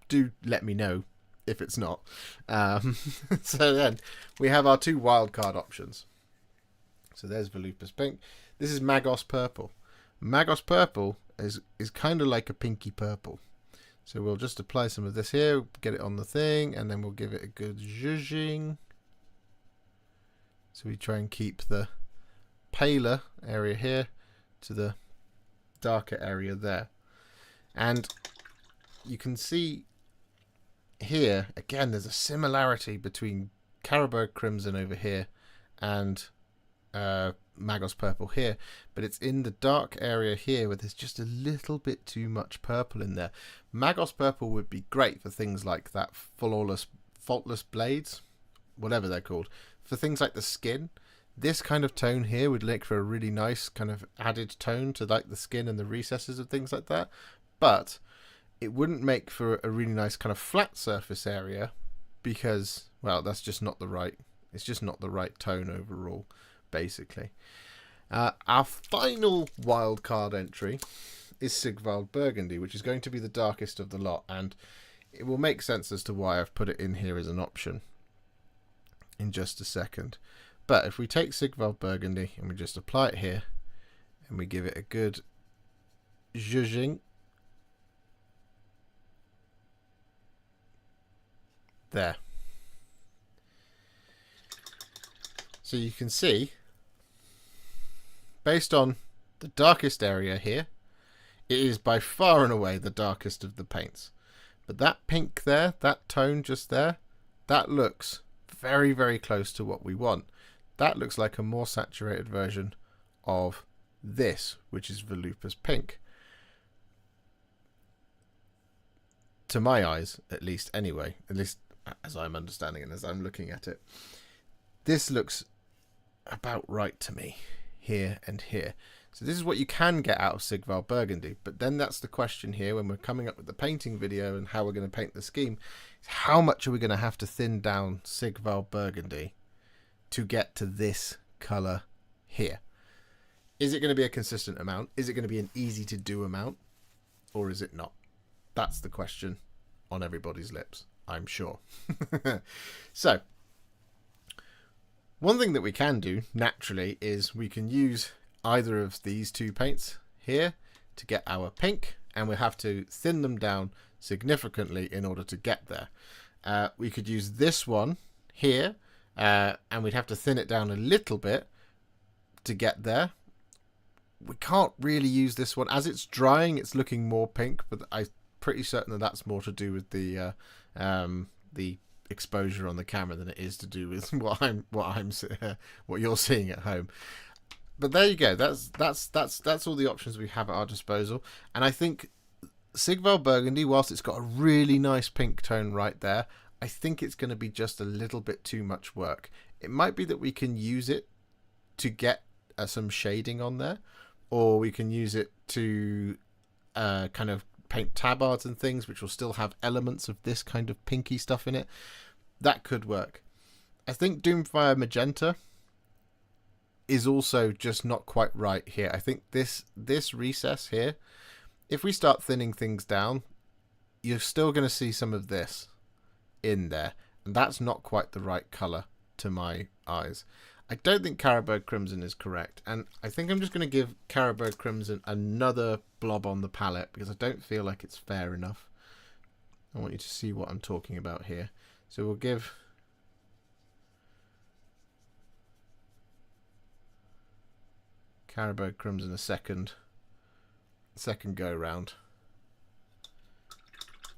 Do let me know if it's not. So then we have our two wildcard options. So there's Volupus Pink. This is Magos Purple. Magos Purple is kind of like a pinky purple. So we'll just apply some of this here, get it on the thing, and then we'll give it a good zhuzhing. So we try and keep the paler area here to the darker area there. And you can see here, again, there's a similarity between Carroburg Crimson over here and Magos Purple here, but it's in the dark area here where there's just a little bit too much purple in there. Magos Purple would be great for things like that faultless blades, whatever they're called, for things like the skin. This kind of tone here would make for a really nice kind of added tone to like the skin and the recesses of things like that, but it wouldn't make for a really nice kind of flat surface area because, well, that's just not the right, it's just not the right tone overall, basically. Our final wildcard entry is Sigvald Burgundy, which is going to be the darkest of the lot, and it will make sense as to why I've put it in here as an option in just a second. But if we take Sigvald Burgundy and we just apply it here and we give it a good zhuzhing, there. So you can see, based on the darkest area here, it is by far and away the darkest of the paints. But that pink there, that tone just there, that looks very, very close to what we want. That looks like a more saturated version of this, which is Volupus Pink. To my eyes, at least anyway, at least as I'm understanding it, as I'm looking at it. This looks about right to me, here and here. So this is what you can get out of Sigvald Burgundy, but then that's the question here when we're coming up with the painting video and how we're going to paint the scheme. How much are we going to have to thin down Sigvald Burgundy to get to this colour here? Is it going to be a consistent amount? Is it going to be an easy to do amount? Or is it not? That's the question on everybody's lips, I'm sure. So, one thing that we can do naturally is we can use either of these two paints here to get our pink, and we have to thin them down significantly in order to get there. We could use this one here, and we'd have to thin it down a little bit to get there. We can't really use this one. As it's drying, it's looking more pink, but I'm pretty certain that that's more to do with the exposure on the camera than it is to do with what you're seeing at home. But there you go. That's all the options we have at our disposal. And I think Sigvald Burgundy, whilst it's got a really nice pink tone right there, I think it's going to be just a little bit too much work. It might be that we can use it to get some shading on there, or we can use it to kind of paint tabards and things, which will still have elements of this kind of pinky stuff in it. That could work. I think Doomfire Magenta is also just not quite right here. I think this recess here, if we start thinning things down, you're still going to see some of this in there, and that's not quite the right colour to my eyes. I don't think Carroburg Crimson is correct, and I think I'm just going to give Carroburg Crimson another blob on the palette because I don't feel like it's fair enough. I want you to see what I'm talking about here. So we'll give Carroburg Crimson a second go round.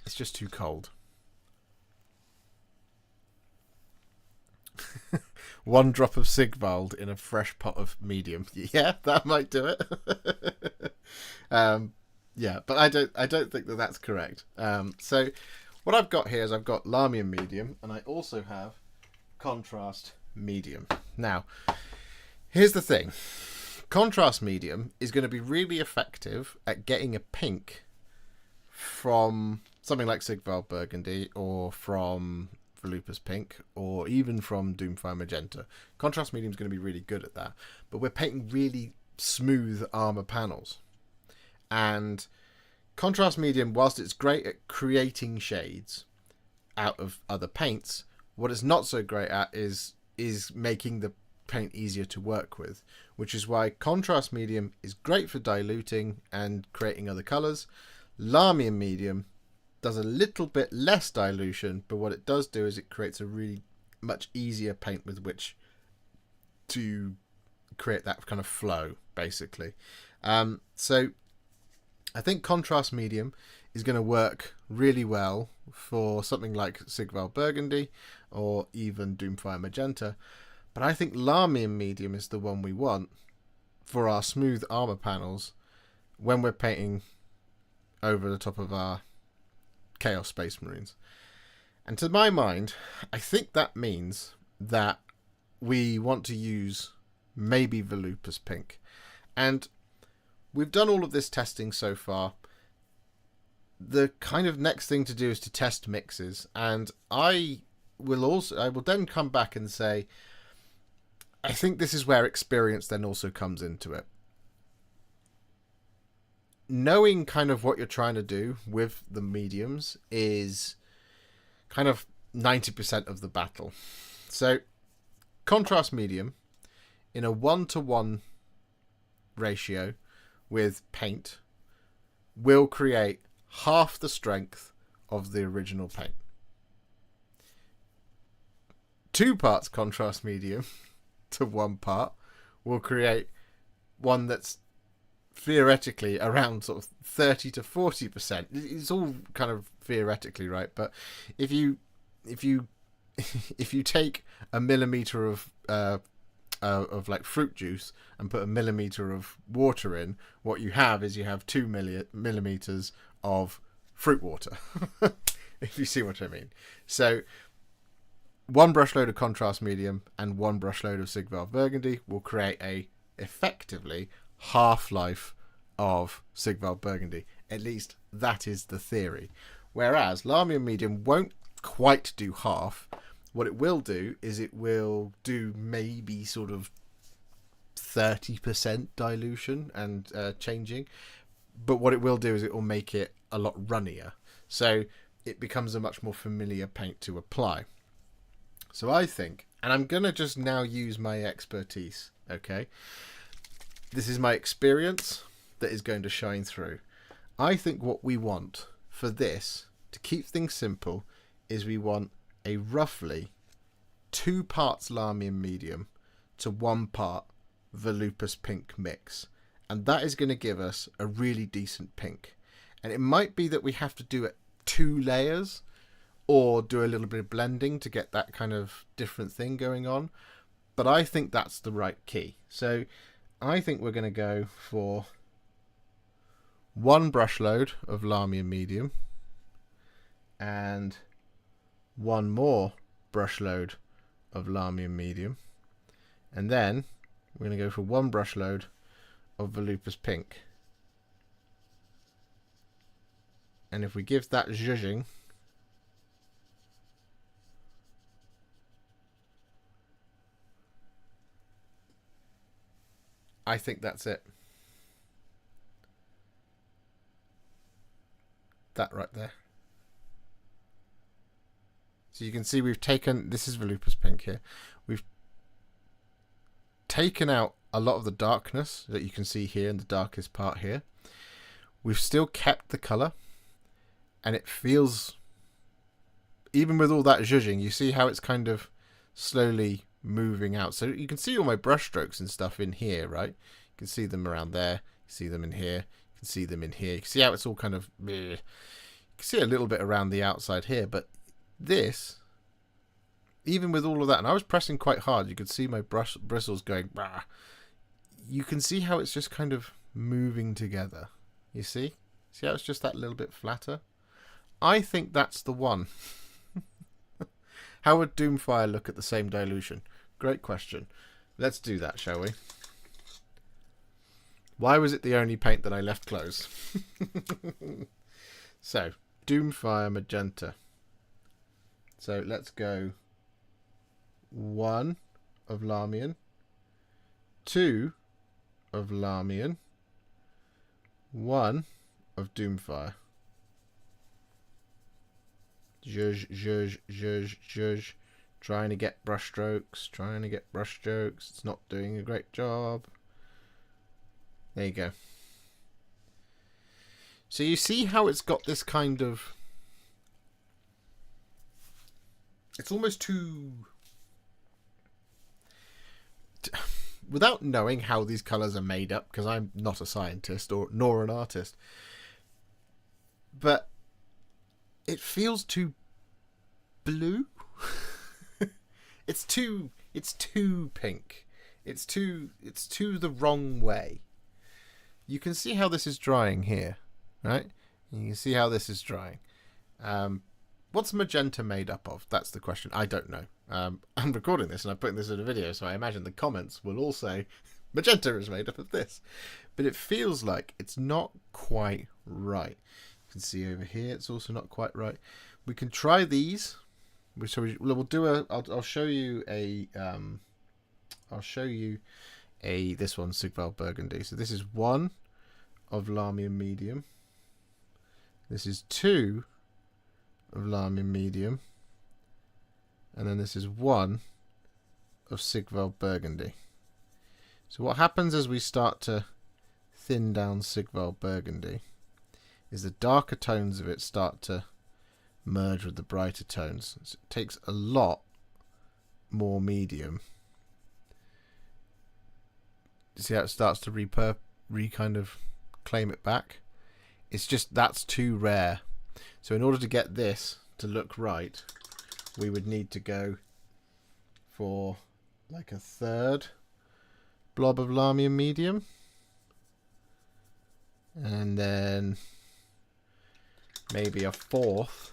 It's just too cold. One drop of Sigvald in a fresh pot of medium. Yeah, that might do it. Yeah, but I don't think that that's correct. So what I've got here is I've got Larmium medium, and I also have contrast medium. Now, here's the thing. Contrast medium is going to be really effective at getting a pink from something like Sigvald Burgundy, or from Volupus Pink, or even from Doomfire Magenta. Contrast medium is going to be really good at that. But we're painting really smooth armor panels, and Contrast medium, whilst it's great at creating shades out of other paints, what it's not so great at is making the paint easier to work with, which is why contrast medium is great for diluting and creating other colors. Lahmian medium does a little bit less dilution, but what it does do is it creates a really much easier paint with which to create that kind of flow, basically. So I think contrast medium is going to work really well for something like Sigval Burgundy or even Doomfire Magenta, but I think Lahmian medium is the one we want for our smooth armor panels when we're painting over the top of our Chaos Space Marines. And to my mind, I think that means that we want to use maybe Volupus Pink. And we've done all of this testing so far. The kind of next thing to do is to test mixes, and I will then come back and say, I think this is where experience then also comes into it. Knowing kind of what you're trying to do with the mediums is kind of 90% of the battle. So contrast medium in a 1-to-1 ratio with paint will create half the strength of the original paint. 2 parts contrast medium to 1 part will create one that's theoretically around sort of 30 to 40%. It's all kind of theoretically, right? But if you take a millimeter of like fruit juice and put a millimeter of water in, what you have is 2 millimeters of fruit water. If you see what I mean. So 1 brush load of contrast medium and 1 brush load of Sigval Burgundy will create a effectively half-life of Sigval Burgundy. At least that is the theory. Whereas Lahmian medium won't quite do half. What it will do is it will do maybe sort of 30% dilution and changing. But what it will do is it will make it a lot runnier. So it becomes a much more familiar paint to apply. So I think, and I'm going to just now use my expertise, okay? This is my experience that is going to shine through. I think what we want for this, to keep things simple, is we want a roughly 2 parts Lahmian medium to 1 part Volupus Pink mix. And that is going to give us a really decent pink. And it might be that we have to do it 2 layers or do a little bit of blending to get that kind of different thing going on. But I think that's the right key. So I think we're going to go for 1 brush load of Lahmian medium and 1 more brush load of Lahmian medium. And then we're going to go for 1 brush load of Volupus Pink. And if we give that zhuzhing, I think that's it. That right there. So you can see we've taken, this is Volupus Pink here, we've taken out a lot of the darkness that you can see here in the darkest part here. We've still kept the colour, and it feels, even with all that zhuzhing, you see how it's kind of slowly moving out. So you can see all my brush strokes and stuff in here, right? You can see them around there, you see them in here, you can see them in here. You can see how it's all kind of, you can see a little bit around the outside here, but this, even with all of that, and I was pressing quite hard, you could see my bristles going, bah. You can see how it's just kind of moving together. You see? See how it's just that little bit flatter? I think that's the one. How would Doomfire look at the same dilution? Great question. Let's do that, shall we? Why was it the only paint that I left closed? So, Doomfire Magenta. So let's go 1 of Lahmian, 2 of Lahmian, 1 of Doomfire. Zhuzh. Trying to get brushstrokes. It's not doing a great job. There you go. So you see how it's got this kind of... It's almost too... Without knowing how these colours are made up, because I'm not a scientist nor an artist, but it feels too blue. It's too pink. It's too the wrong way. You can see how this is drying here, right? You can see how this is drying. What's magenta made up of? That's the question. I don't know. I'm recording this and I'm putting this in a video, so I imagine the comments will all say magenta is made up of this. But it feels like it's not quite right. You can see over here it's also not quite right. We can try these. We'll do a. I'll show you a. This one, Sigval Burgundy. So this is 1 of Lahmian Medium. This is 2 of Lahmian Medium. And then this is 1 of Sigval Burgundy. So what happens as we start to thin down Sigval Burgundy is the darker tones of it start to merge with the brighter tones. So it takes a lot more medium. You see how it starts to kind of claim it back? It's just that's too rare. So in order to get this to look right, we would need to go for like a 3rd blob of Lahmian Medium. And then maybe a 4th.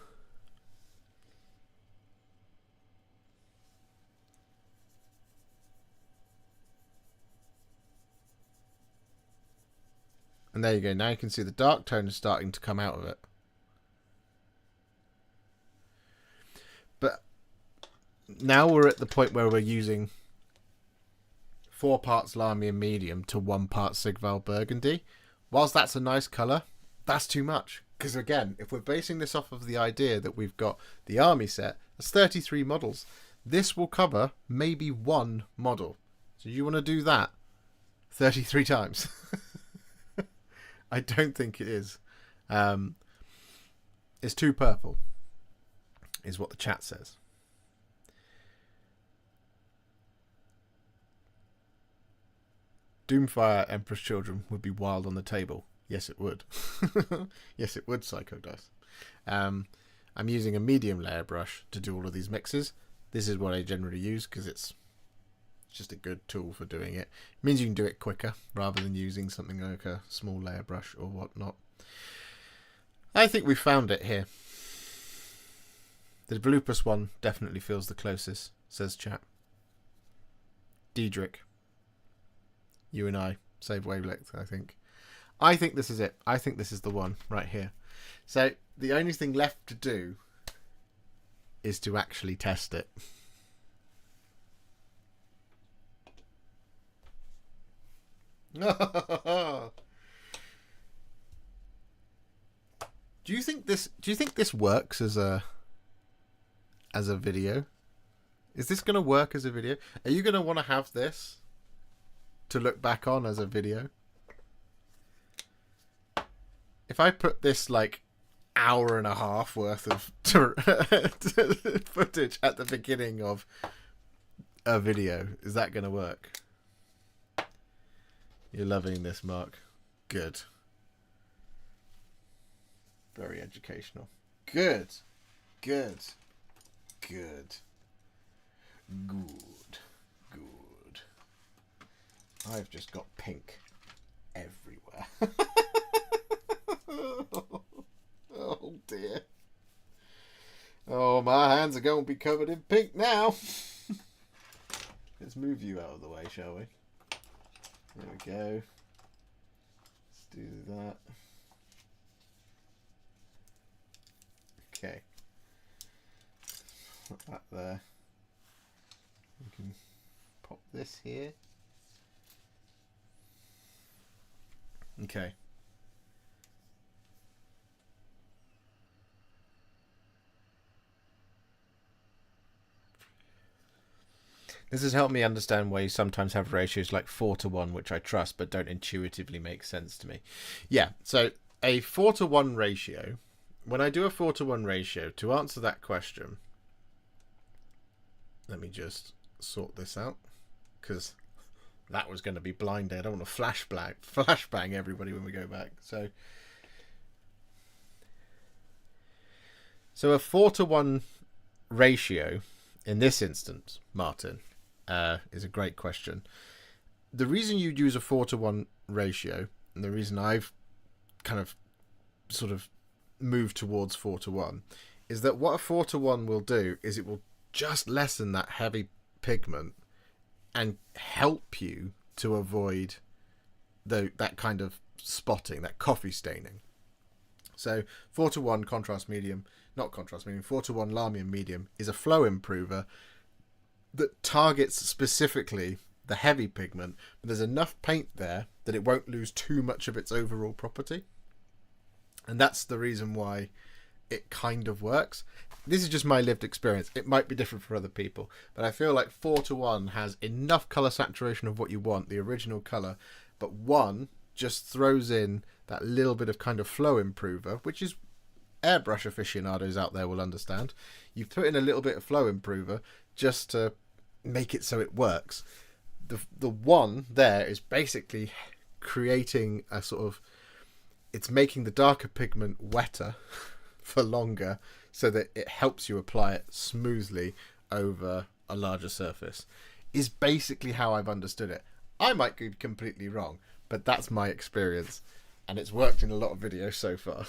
And there you go. Now you can see the dark tone is starting to come out of it. But now we're at the point where we're using 4 parts Lahmian Medium to 1 part Sigval Burgundy. Whilst that's a nice colour, that's too much. Because again, if we're basing this off of the idea that we've got the army set, that's 33 models. This will cover maybe 1 model. So you want to do that 33 times? I don't think it is. It's too purple, is what the chat says. Doomfire Emperor's Children would be wild on the table. Yes, it would. Yes, it would, Psycho Dice. I'm using a medium layer brush to do all of these mixes. This is what I generally use because it's just a good tool for doing it. It means you can do it quicker rather than using something like a small layer brush or whatnot. I think we found it here. The Volupus one definitely feels the closest, says chat. Diedrich. You and I. Save wavelength, I think. I think this is it. I think this is the one right here. So the only thing left to do is to actually test it. Do you think this works as a video? Is this going to work as a video? Are you going to want to have this to look back on as a video? If I put this like hour and a half worth of footage at the beginning of a video, is that going to work? You're loving this, Mark. Good. Very educational. Good. Good. Good. Good. Good. I've just got pink everywhere. Oh dear. Oh, my hands are going to be covered in pink now. Let's move you out of the way, shall we? There we go. Let's do that. Okay. Put that there. We can pop this here. Okay. This has helped me understand why you sometimes have ratios like 4:1, which I trust but don't intuitively make sense to me. Yeah, so a 4:1 ratio, when I do a 4:1 ratio, to answer that question, let me just sort this out, because that was going to be blinded. I don't want to flashbang everybody when we go back. So a 4:1 ratio in this instance, Martin, is a great question. The reason you'd use a 4:1 ratio, and the reason I've kind of sort of moved towards 4:1, is that what a 4:1 will do is it will just lessen that heavy pigment and help you to avoid that kind of spotting, that coffee staining. So 4:1 contrast medium, not contrast medium, 4:1 Lahmian medium is a flow improver that targets specifically the heavy pigment, but there's enough paint there that it won't lose too much of its overall property. And that's the reason why it kind of works. This is just my lived experience. It might be different for other people, but I feel like 4:1 has enough color saturation of what you want, the original color, but 1 just throws in that little bit of kind of flow improver, which is airbrush aficionados out there will understand. You put in a little bit of flow improver just to make it so it works. The 1 there is basically creating a sort of, it's making the darker pigment wetter for longer so that it helps you apply it smoothly over a larger surface, is basically how I've understood it. I might be completely wrong, but that's my experience, and it's worked in a lot of videos so far.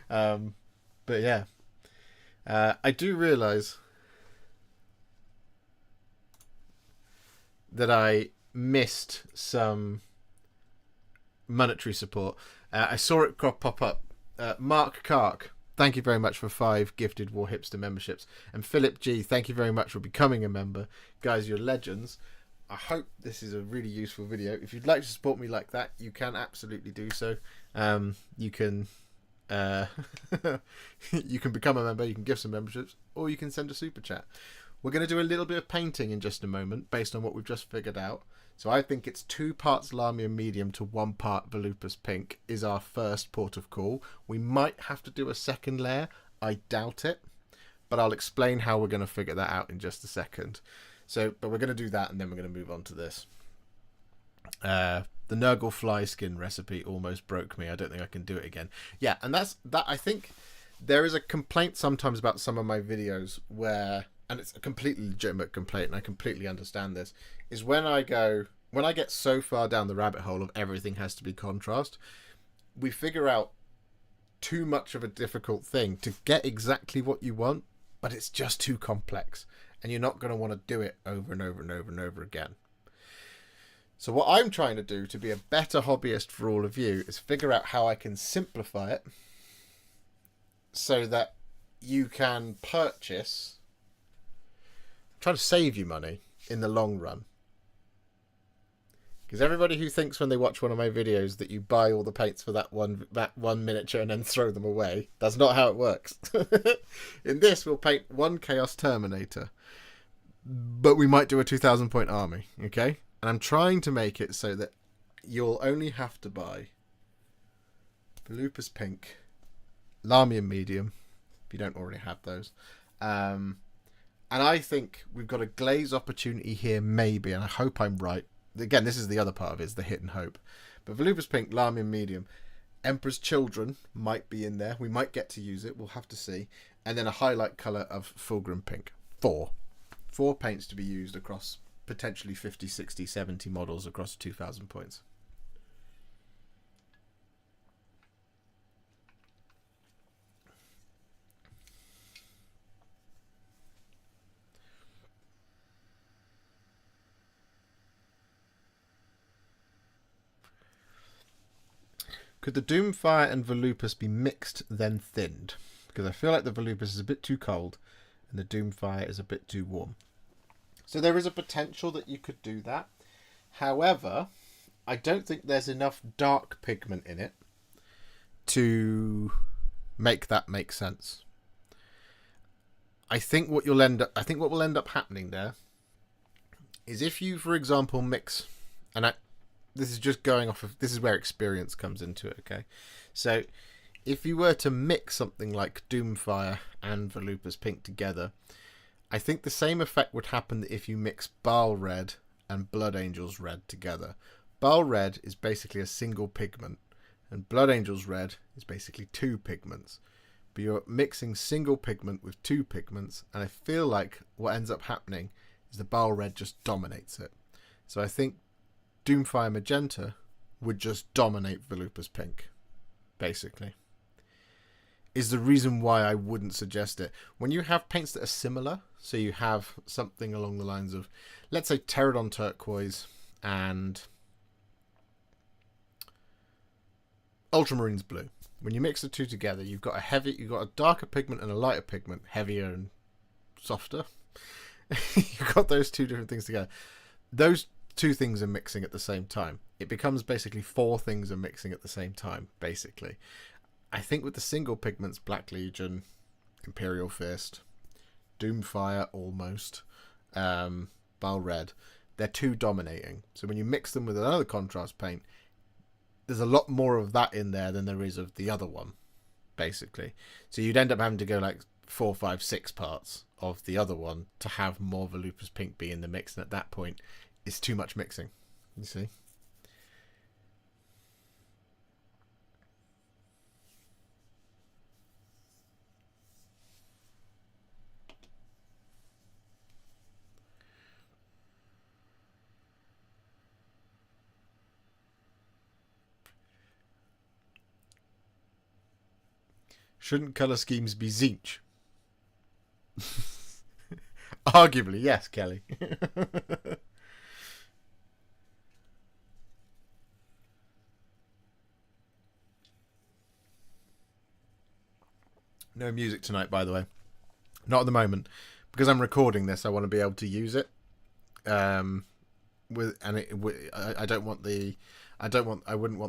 But yeah, I do realise that I missed some monetary support. I saw it pop up. Mark Kark, thank you very much for 5 gifted Warhipster memberships. And Philip G, thank you very much for becoming a member. Guys, you're legends. I hope this is a really useful video. If you'd like to support me like that, you can absolutely do so. You can you can become a member, you can give some memberships, or you can send a super chat. We're going to do a little bit of painting in just a moment based on what we've just figured out. So I think it's 2 parts Lahmian medium to 1 part Volupus pink is our first port of call. We might have to do a second layer. I doubt it, but I'll explain how we're going to figure that out in just a second. So, but we're going to do that, and then we're going to move on to this. The Nurgle fly skin recipe almost broke me. I don't think I can do it again. Yeah, and that's that. I think there is a complaint sometimes about some of my videos where, and it's a completely legitimate complaint, and I completely understand this, is when I get so far down the rabbit hole of everything has to be contrast, we figure out too much of a difficult thing to get exactly what you want, but it's just too complex, and you're not going to want to do it over and over and over and over again. So what I'm trying to do to be a better hobbyist for all of you is figure out how I can simplify it so that you can purchase, try to save you money in the long run. Because everybody who thinks when they watch one of my videos that you buy all the paints for that one miniature and then throw them away, that's not how it works. In this, we'll paint 1 Chaos Terminator, but we might do a 2,000 point army, okay? And I'm trying to make it so that you'll only have to buy Volupus pink, Lahmian medium, if you don't already have those. And I think we've got a glaze opportunity here, maybe, and I hope I'm right. Again, this is the other part of it, is the hit and hope. But Volupus pink, Lahmian medium, Emperor's Children might be in there. We might get to use it. We'll have to see. And then a highlight colour of Fulgrim pink. 4 paints to be used across potentially 50, 60, 70 models across 2,000 points. Could the Doomfire and Volupus be mixed then thinned? Because I feel like the Volupus is a bit too cold and the Doomfire is a bit too warm. So there is a potential that you could do that. However, I don't think there's enough dark pigment in it to make that make sense. I think what will end up happening there is if you, for example, mix, and this is just going off of, this is where experience comes into it, okay? So if you were to mix something like Doomfire and Volupus Pink together, I think the same effect would happen if you mix Baal Red and Blood Angels Red together. Baal Red is basically a single pigment, and Blood Angels Red is basically two pigments. But you're mixing single pigment with two pigments, and I feel like what ends up happening is the Baal Red just dominates it. So I think Doomfire Magenta would just dominate Volupus Pink, basically. Is the reason why I wouldn't suggest it. When you have paints that are similar, so you have something along the lines of, let's say, Pterodon Turquoise and Ultramarines Blue. When you mix the two together, you've got a darker pigment and a lighter pigment, heavier and softer. You've got those two different things together. Those two things are mixing at the same time. It becomes basically four things are mixing at the same time, basically. I think with the single pigments, Black Legion, Imperial Fist, Doomfire almost, Baal Red, they're too dominating. So when you mix them with another contrast paint, there's a lot more of that in there than there is of the other one, basically. So you'd end up having to go like 4, 5, 6 parts of the other one to have more Volupus Pink be in the mix, and at that point, it's too much mixing. You see? Shouldn't colour schemes be Zinch? Arguably, yes, Kelly. No music tonight, by the way. Not at the moment. Because I'm recording this, I want to be able to use it. I wouldn't want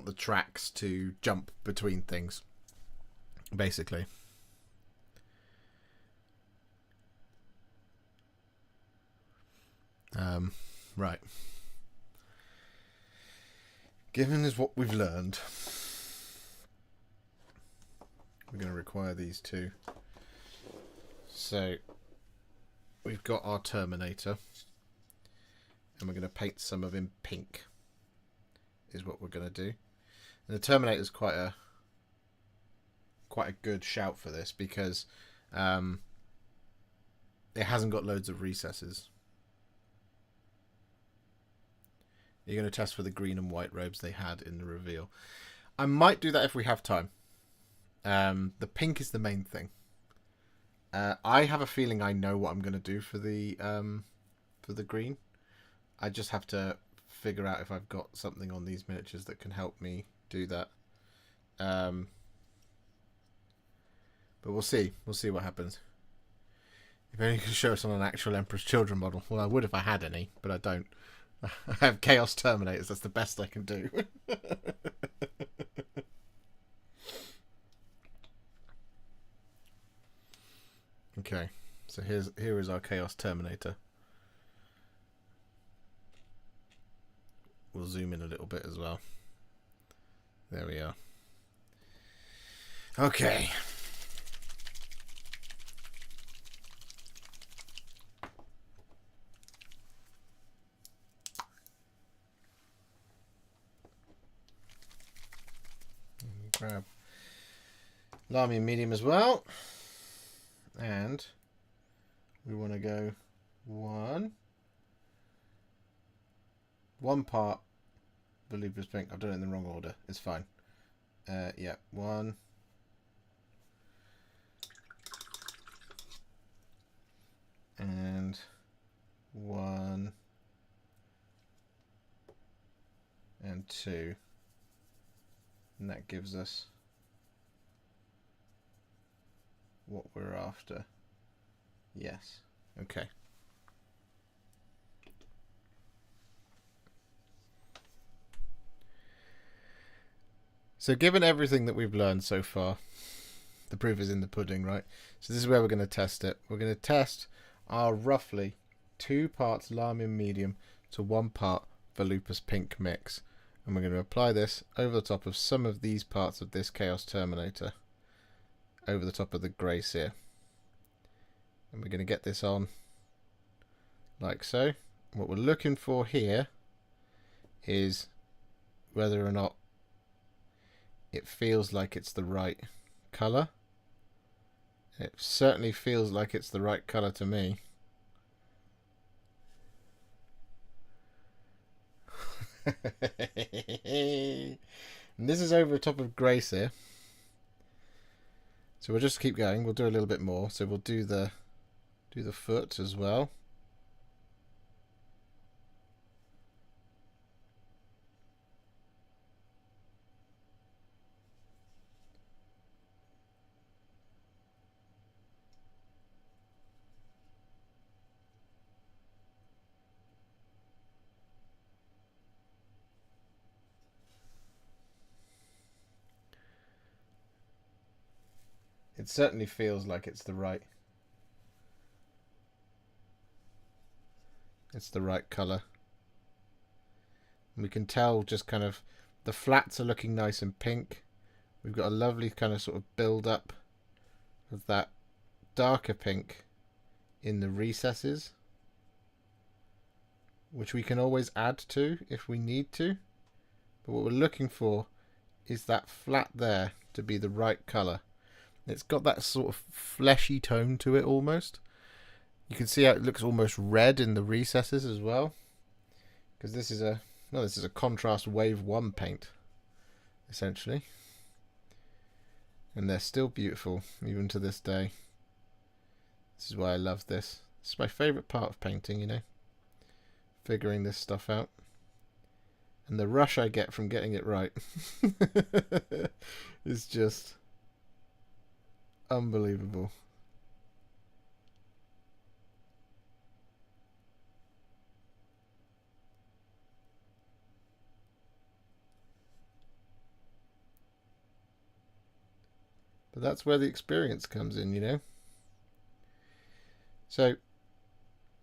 the tracks to jump between things, basically. Right. Given is what we've learned, we're going to require these two. So we've got our Terminator, and we're going to paint some of him pink, is what we're going to do. And the Terminator is quite a good shout for this, because it hasn't got loads of recesses. You're going to test for the green and white robes they had in the reveal. I might do that if we have time. The pink is the main thing. I have a feeling I know what I'm going to do for the green. I just have to figure out if I've got something on these miniatures that can help me do that. But we'll see. We'll see what happens. If only you could show us on an actual Emperor's Children model. Well, I would if I had any, but I don't. I have Chaos Terminators. That's the best I can do. Okay, so here is our Chaos Terminator. We'll zoom in a little bit as well. There we are. Okay. Grab Lamy medium as well, and we want to go one part Volupus Pink. I've done it in the wrong order. It's fine. Yeah, one. And one. And two. And that gives us what we're after. Yes. Okay. So given everything that we've learned so far, the proof is in the pudding, right? So this is where we're going to test it. We're going to test our roughly 2 parts Lamium medium to 1 part Volupus pink mix. And we're going to apply this over the top of some of these parts of this Chaos Terminator, over the top of the grey sear. And we're going to get this on like so. What we're looking for here is whether or not it feels like it's the right colour. It certainly feels like it's the right colour to me. And this is over the top of grey sear. So we'll just keep going. We'll do a little bit more. So we'll do the foot as well. It certainly feels like it's the right colour. We can tell just kind of the flats are looking nice and pink. We've got a lovely kind of sort of build up of that darker pink in the recesses, which we can always add to if we need to. But what we're looking for is that flat there to be the right colour. It's got that sort of fleshy tone to it almost. You can see how it looks almost red in the recesses as well, because this is a contrast wave 1 paint essentially, and they're still beautiful even to this day. This is why I love this. It's my favourite part of painting, you know, figuring this stuff out, and the rush I get from getting it right is just unbelievable. But that's where the experience comes in, you know. So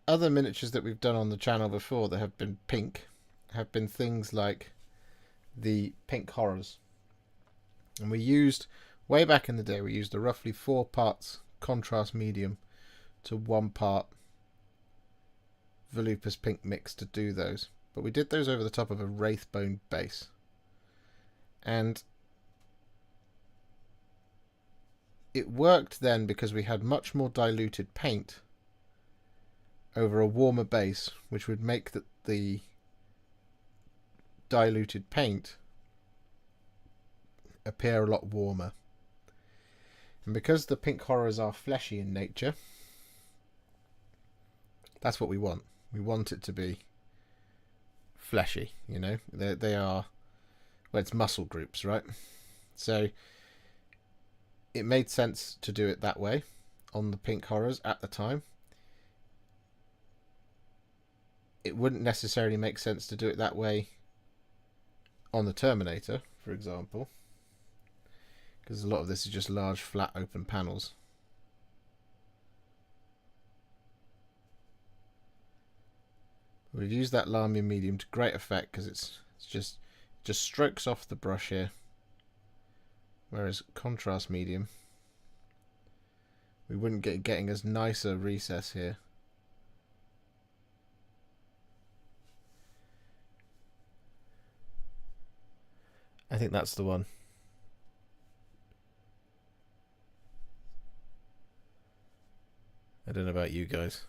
other miniatures that we've done on the channel before that have been pink have been things like the pink horrors. And we used, way back in the day, we used a roughly 4 parts contrast medium to 1 part Volupus pink mix to do those. But we did those over the top of a Wraithbone base. And it worked then because we had much more diluted paint over a warmer base, which would make the diluted paint appear a lot warmer. And because the pink horrors are fleshy in nature, that's what we want. We want it to be fleshy, you know. They are, well, it's muscle groups, right? So it made sense to do it that way on the pink horrors at the time. It wouldn't necessarily make sense to do it that way on the Terminator, for example, because a lot of this is just large, flat, open panels. We've used that Lamium medium to great effect because it's just strokes off the brush here, whereas contrast medium, we wouldn't get getting as nice a recess here. I think that's the one. I don't know about you guys.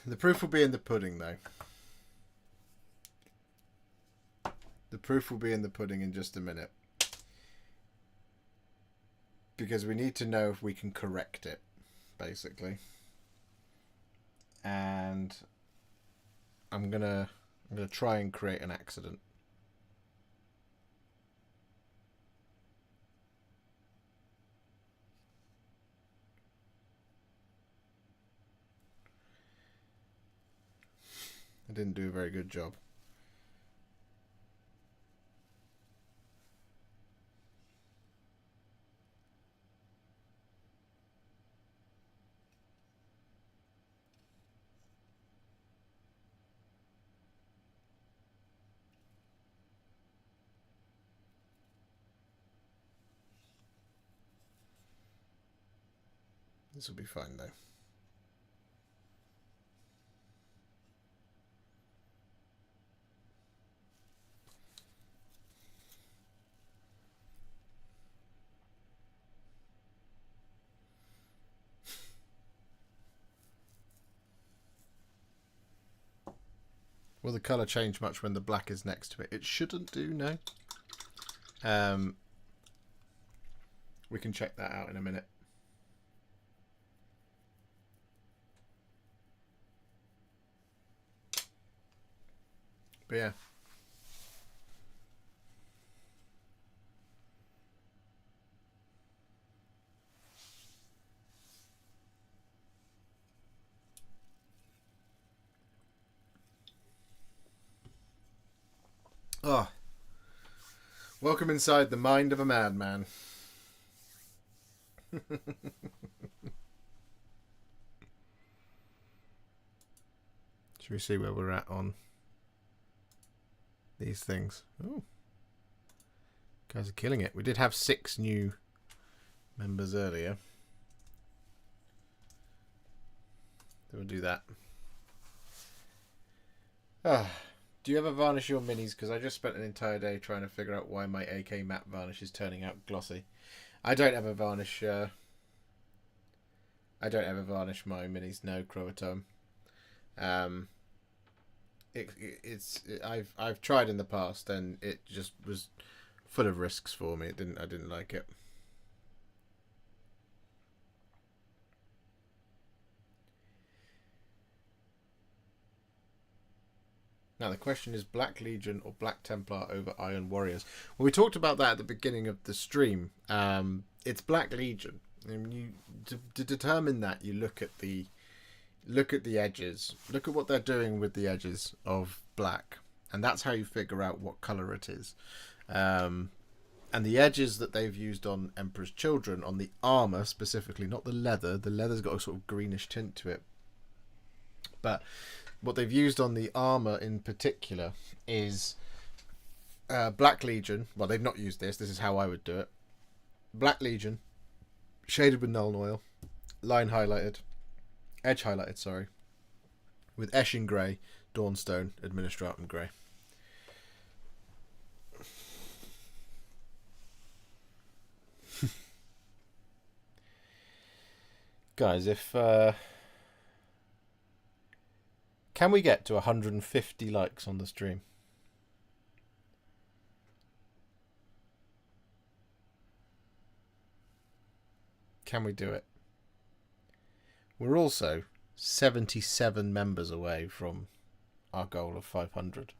The proof will be in the pudding, though. The proof will be in the pudding in just a minute. Because we need to know if we can correct it, basically. And I'm gonna try and create an accident. I didn't do a very good job. This will be fine though. Will the colour change much when the black is next to it? It shouldn't do, no. We can check that out in a minute. But yeah. Oh. Welcome inside the mind of a madman. Should we see where we're at on these things? Oh, guys are killing it. We did have 6 new members earlier. So we'll do that. Do you ever varnish your minis? Because I just spent an entire day trying to figure out why my AK matte varnish is turning out glossy. I don't ever varnish. I don't ever varnish my minis. No, Croatome. I've tried in the past and it just was full of risks for me. I didn't like it. Now the question is Black Legion or Black Templar over Iron Warriors. Well, we talked about that at the beginning of the stream. It's Black Legion. And to determine that, you look at the edges. Look at what they're doing with the edges of black, and that's how you figure out what color it is. And the edges that they've used on Emperor's Children, on the armor specifically, not the leather. The leather's got a sort of greenish tint to it, but what they've used on the armor in particular is Black Legion. Well, they've not used this. This is how I would do it. Black Legion, shaded with Nuln Oil, line highlighted, edge highlighted, sorry, with Eshin Grey, Dawnstone, Administratum Grey. Guys, if can we get to 150 likes on the stream? Can we do it? We're also 77 members away from our goal of 500.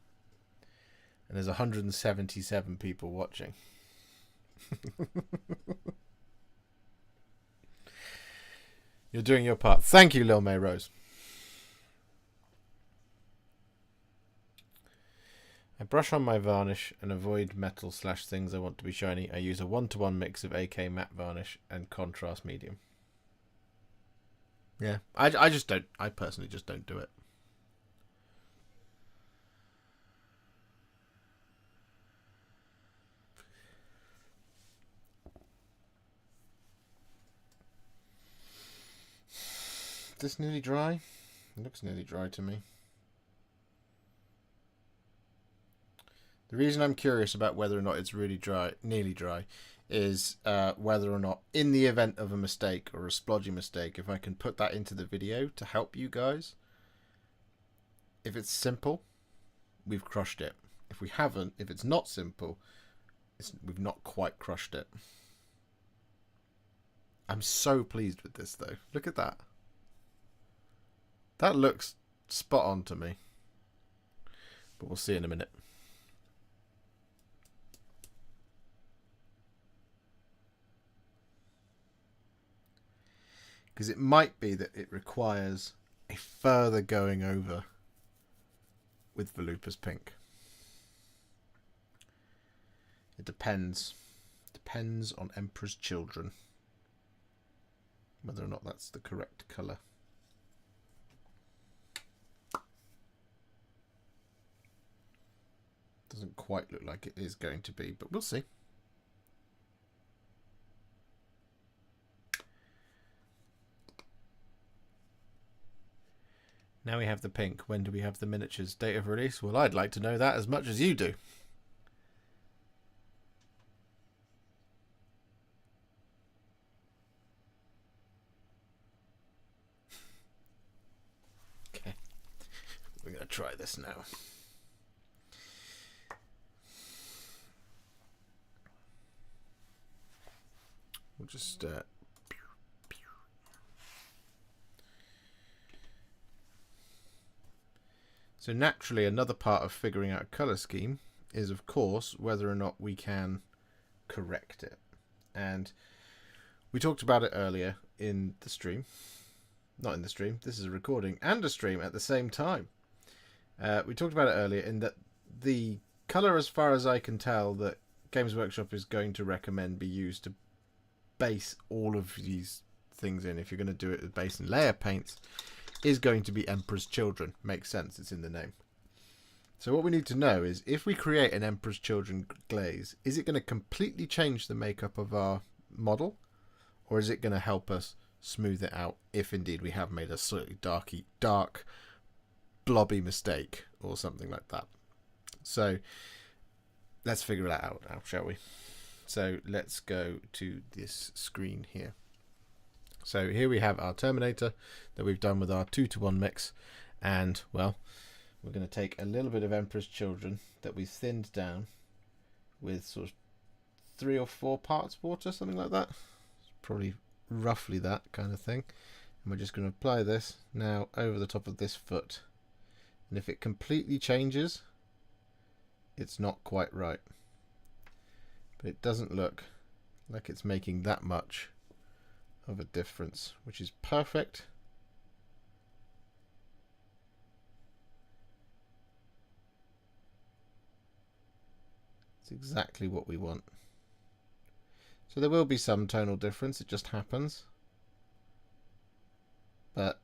And there's 177 people watching. You're doing your part. Thank you, Lil May Rose. I brush on my varnish and avoid metal / things I want to be shiny. I use a 1-to-1 mix of AK matte varnish and contrast medium. Yeah, I personally just don't do it. Is this nearly dry? It looks nearly dry to me. The reason I'm curious about whether or not it's really dry, nearly dry, is whether or not, in the event of a mistake or a splodgy mistake, if I can put that into the video to help you guys. If it's simple, we've crushed it. If we haven't, if it's not simple, we've not quite crushed it. I'm so pleased with this though. Look at that. That looks spot on to me. But we'll see in a minute. Because it might be that it requires a further going over with Volupus Pink. It depends. Depends on Emperor's Children. Whether or not that's the correct colour. Doesn't quite look like it is going to be, but we'll see. Now we have the pink. When do we have the miniatures? Date of release? Well, I'd like to know that as much as you do. Okay. We're going to try this now. We'll just... So naturally, another part of figuring out a colour scheme is, of course, whether or not we can correct it. And we talked about it earlier in the stream. Not in the stream. This is a recording and a stream at the same time. We talked about it earlier in that the colour, as far as I can tell, that Games Workshop is going to recommend be used to base all of these things in, if you're going to do it with base and layer paints, is going to be Emperor's Children. Makes sense, it's in the name. So what we need to know is, if we create an Emperor's Children glaze, is it going to completely change the makeup of our model? Or is it going to help us smooth it out, if indeed we have made a slightly dark, blobby mistake, or something like that? So let's figure that out now, shall we? So let's go to this screen here. So here we have our Terminator that we've done with our 2-to-1 mix, and well, we're going to take a little bit of Emperor's Children that we've thinned down with sort of 3 or 4 parts water, something like that. It's probably roughly that kind of thing. And we're just going to apply this now over the top of this foot. And if it completely changes, it's not quite right. But it doesn't look like it's making that much of a difference, which is perfect. It's exactly what we want. So there will be some tonal difference, it just happens. But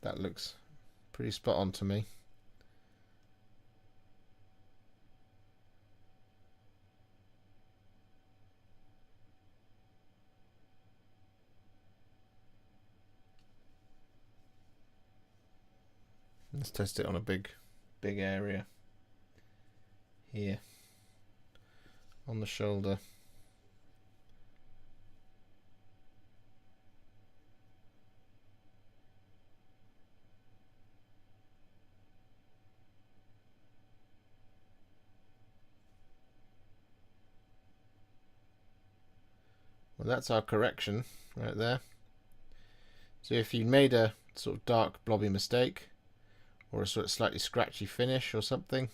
that looks pretty spot on to me. Let's test it on a big area here on the shoulder. Well, that's our correction right there. So if you made a sort of dark blobby mistake, or a sort of slightly scratchy finish or something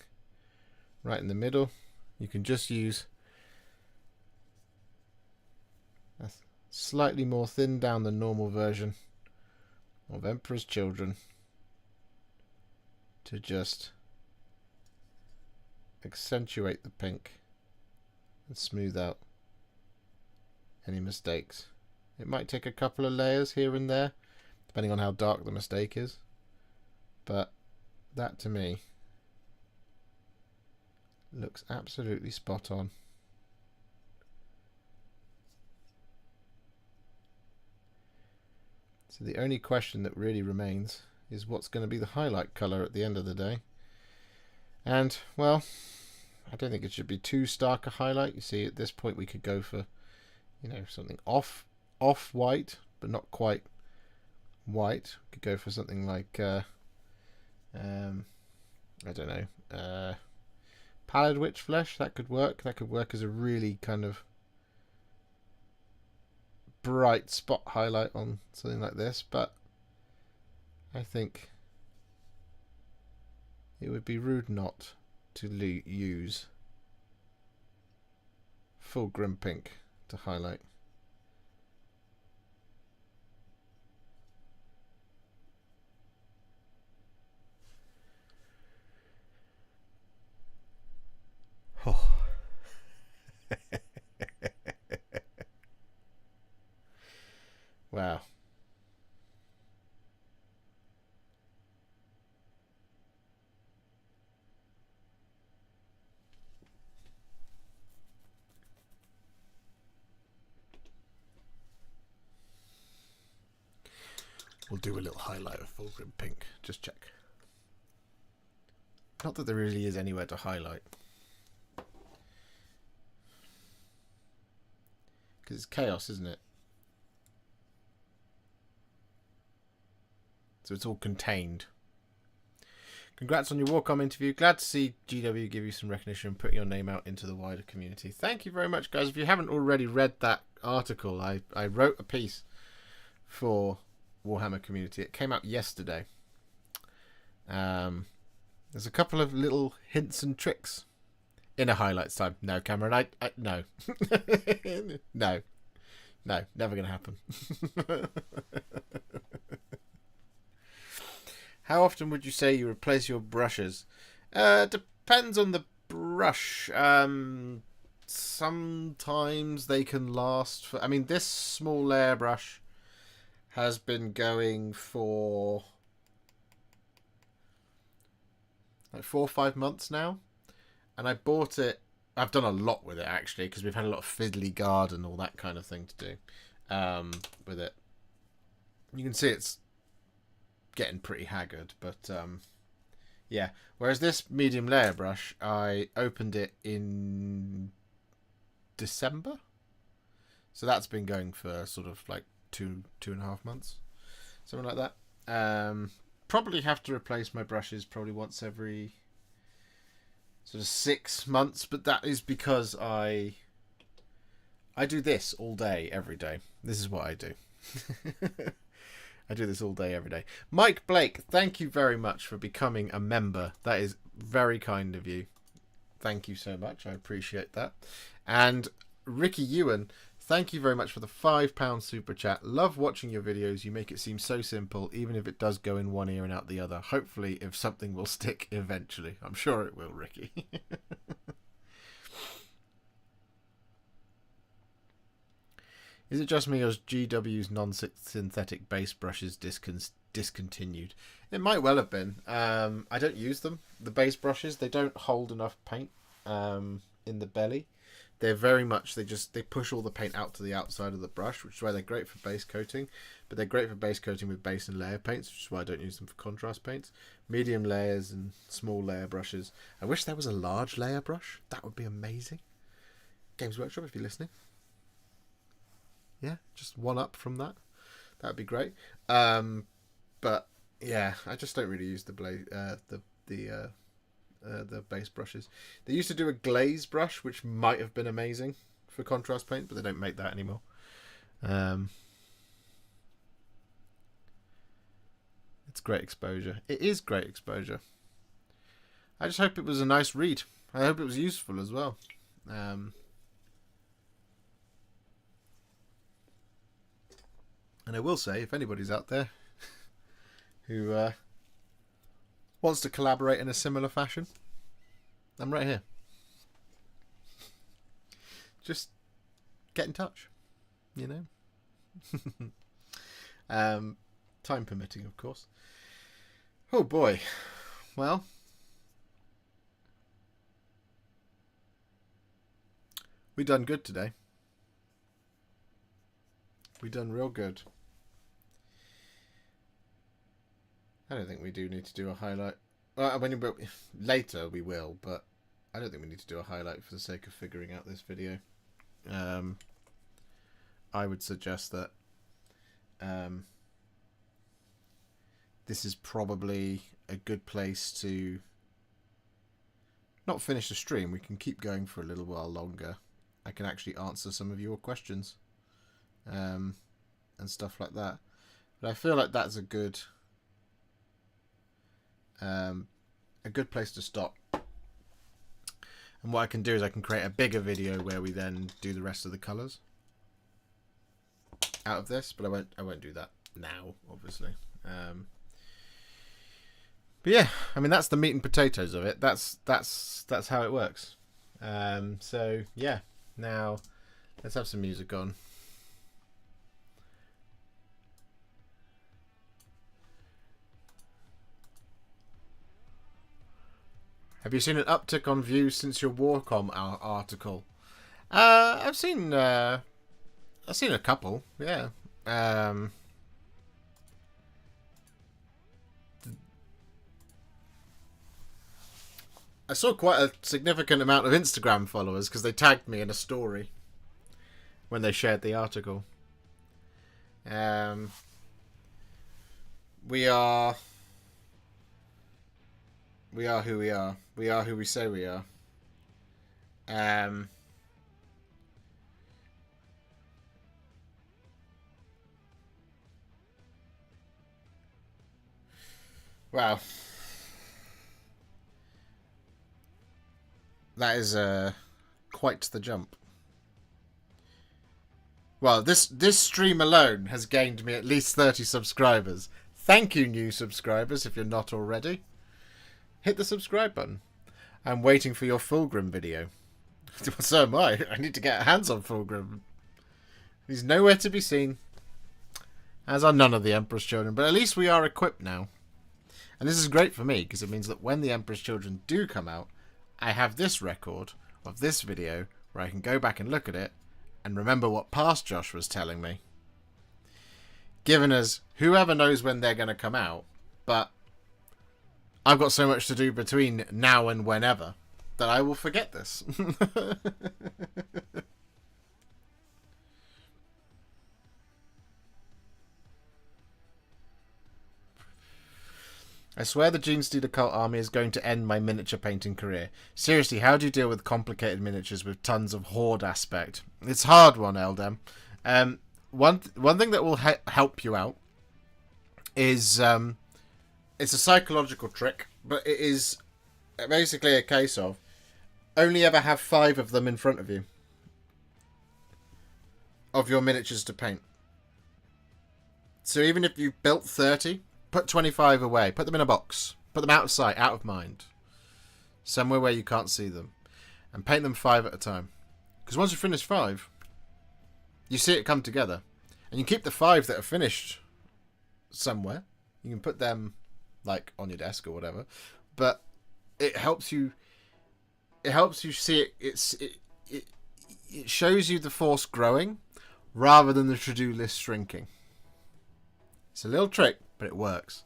right in the middle, you can just use a slightly more thinned down than normal version of Emperor's Children to just accentuate the pink and smooth out any mistakes. It might take a couple of layers here and there depending on how dark the mistake is, but that to me looks absolutely spot on. So the only question that really remains is what's going to be the highlight colour at the end of the day. And well, I don't think it should be too stark a highlight. You see, at this point we could go for, you know, something off white, but not quite white. We could go for something like I don't know, pallid witch flesh. That could work. That could work as a really kind of bright spot highlight on something like this. But I think it would be rude not to use full grim pink to highlight. Oh. Wow. We'll do a little highlight of full grim pink. Just check. Not that there really is anywhere to highlight. Because it's chaos, isn't it? So it's all contained. Congrats on your Warcom interview. Glad to see GW give you some recognition and put your name out into the wider community. Thank you very much, guys. If you haven't already read that article, I wrote a piece for Warhammer Community. It came out yesterday. There's a couple of little hints and tricks in a highlights time. No, Cameron, I no. No, never going to happen. How often would you say you replace your brushes? Depends on the brush. Sometimes they can last for... I mean, this small layer brush has been going for like 4 or 5 months now. And I bought it... I've done a lot with it, actually, because we've had a lot of fiddly guard and all that kind of thing to do with it. You can see it's getting pretty haggard, but yeah. Whereas this medium layer brush, I opened it in December, so that's been going for sort of like 2.5 months, something like that. Probably have to replace my brushes probably once every sort of 6 months, but that is because I do this all day every day. This is what I do. I do this all day, every day. Mike Blake, thank you very much for becoming a member. That is very kind of you. Thank you so much. I appreciate that. And Ricky Ewan, thank you very much for the £5 super chat. Love watching your videos. You make it seem so simple, even if it does go in one ear and out the other. Hopefully, if something will stick eventually. I'm sure it will, Ricky. Is it just me or is GW's non-synthetic base brushes discontinued? It might well have been. I don't use them. The base brushes, they don't hold enough paint in the belly. They're very much, they push all the paint out to the outside of the brush, which is why they're great for base coating. But they're great for base coating with base and layer paints, which is why I don't use them for contrast paints. Medium layers and small layer brushes. I wish there was a large layer brush. That would be amazing. Games Workshop, if you're listening. Yeah, just one up from that. That'd be great. But yeah, I just don't really use the base brushes. They used to do a glaze brush, which might have been amazing for contrast paint, but they don't make that anymore. It's great exposure. It is great exposure. I just hope it was a nice read. I hope it was useful as well. And I will say, if anybody's out there who wants to collaborate in a similar fashion, I'm right here. Just get in touch, you know. Time permitting, of course. Oh boy. Well, we done good today. We done real good. I don't think we do need to do a highlight. Well, I mean, later we will, but I don't think we need to do a highlight for the sake of figuring out this video. I would suggest that this is probably a good place to not finish the stream. We can keep going for a little while longer. I can actually answer some of your questions and stuff like that. But I feel like that's a good place to stop. And what I can do is I can create a bigger video where we then do the rest of the colours out of this, but I won't do that now, obviously. But yeah, I mean that's the meat and potatoes of it. That's how it works. So yeah, now let's have some music on. Have you seen an uptick on views since your Warcom article? I've seen a couple. Yeah. I saw quite a significant amount of Instagram followers because they tagged me in a story when they shared the article. We are who we are. We are who we say we are. Wow. That is quite the jump. Well, this stream alone has gained me at least 30 subscribers. Thank you, new subscribers, if you're not already. Hit the subscribe button. I'm waiting for your Fulgrim video. So am I. I need to get hands on Fulgrim. He's nowhere to be seen. As are none of the Emperor's Children. But at least we are equipped now. And this is great for me, because it means that when the Emperor's Children do come out, I have this record of this video where I can go back and look at it and remember what past Josh was telling me. Given us whoever knows when they're going to come out, but I've got so much to do between now and whenever that I will forget this. I swear the Genestealer cult army is going to end my miniature painting career. Seriously, how do you deal with complicated miniatures with tons of horde aspect? It's a hard one, Eldem. One thing that will help you out is it's a psychological trick, but it is basically a case of only ever have 5 of them in front of you of your miniatures to paint. So even if you've built 30, put 25 away. Put them in a box. Put them out of sight, out of mind. Somewhere where you can't see them. And paint them 5 at a time. Because once you finish 5, you see it come together. And you keep the 5 that are finished somewhere. You can put them like on your desk or whatever. But it helps you see it. It shows you the force growing rather than the to-do list shrinking. It's a little trick, but it works.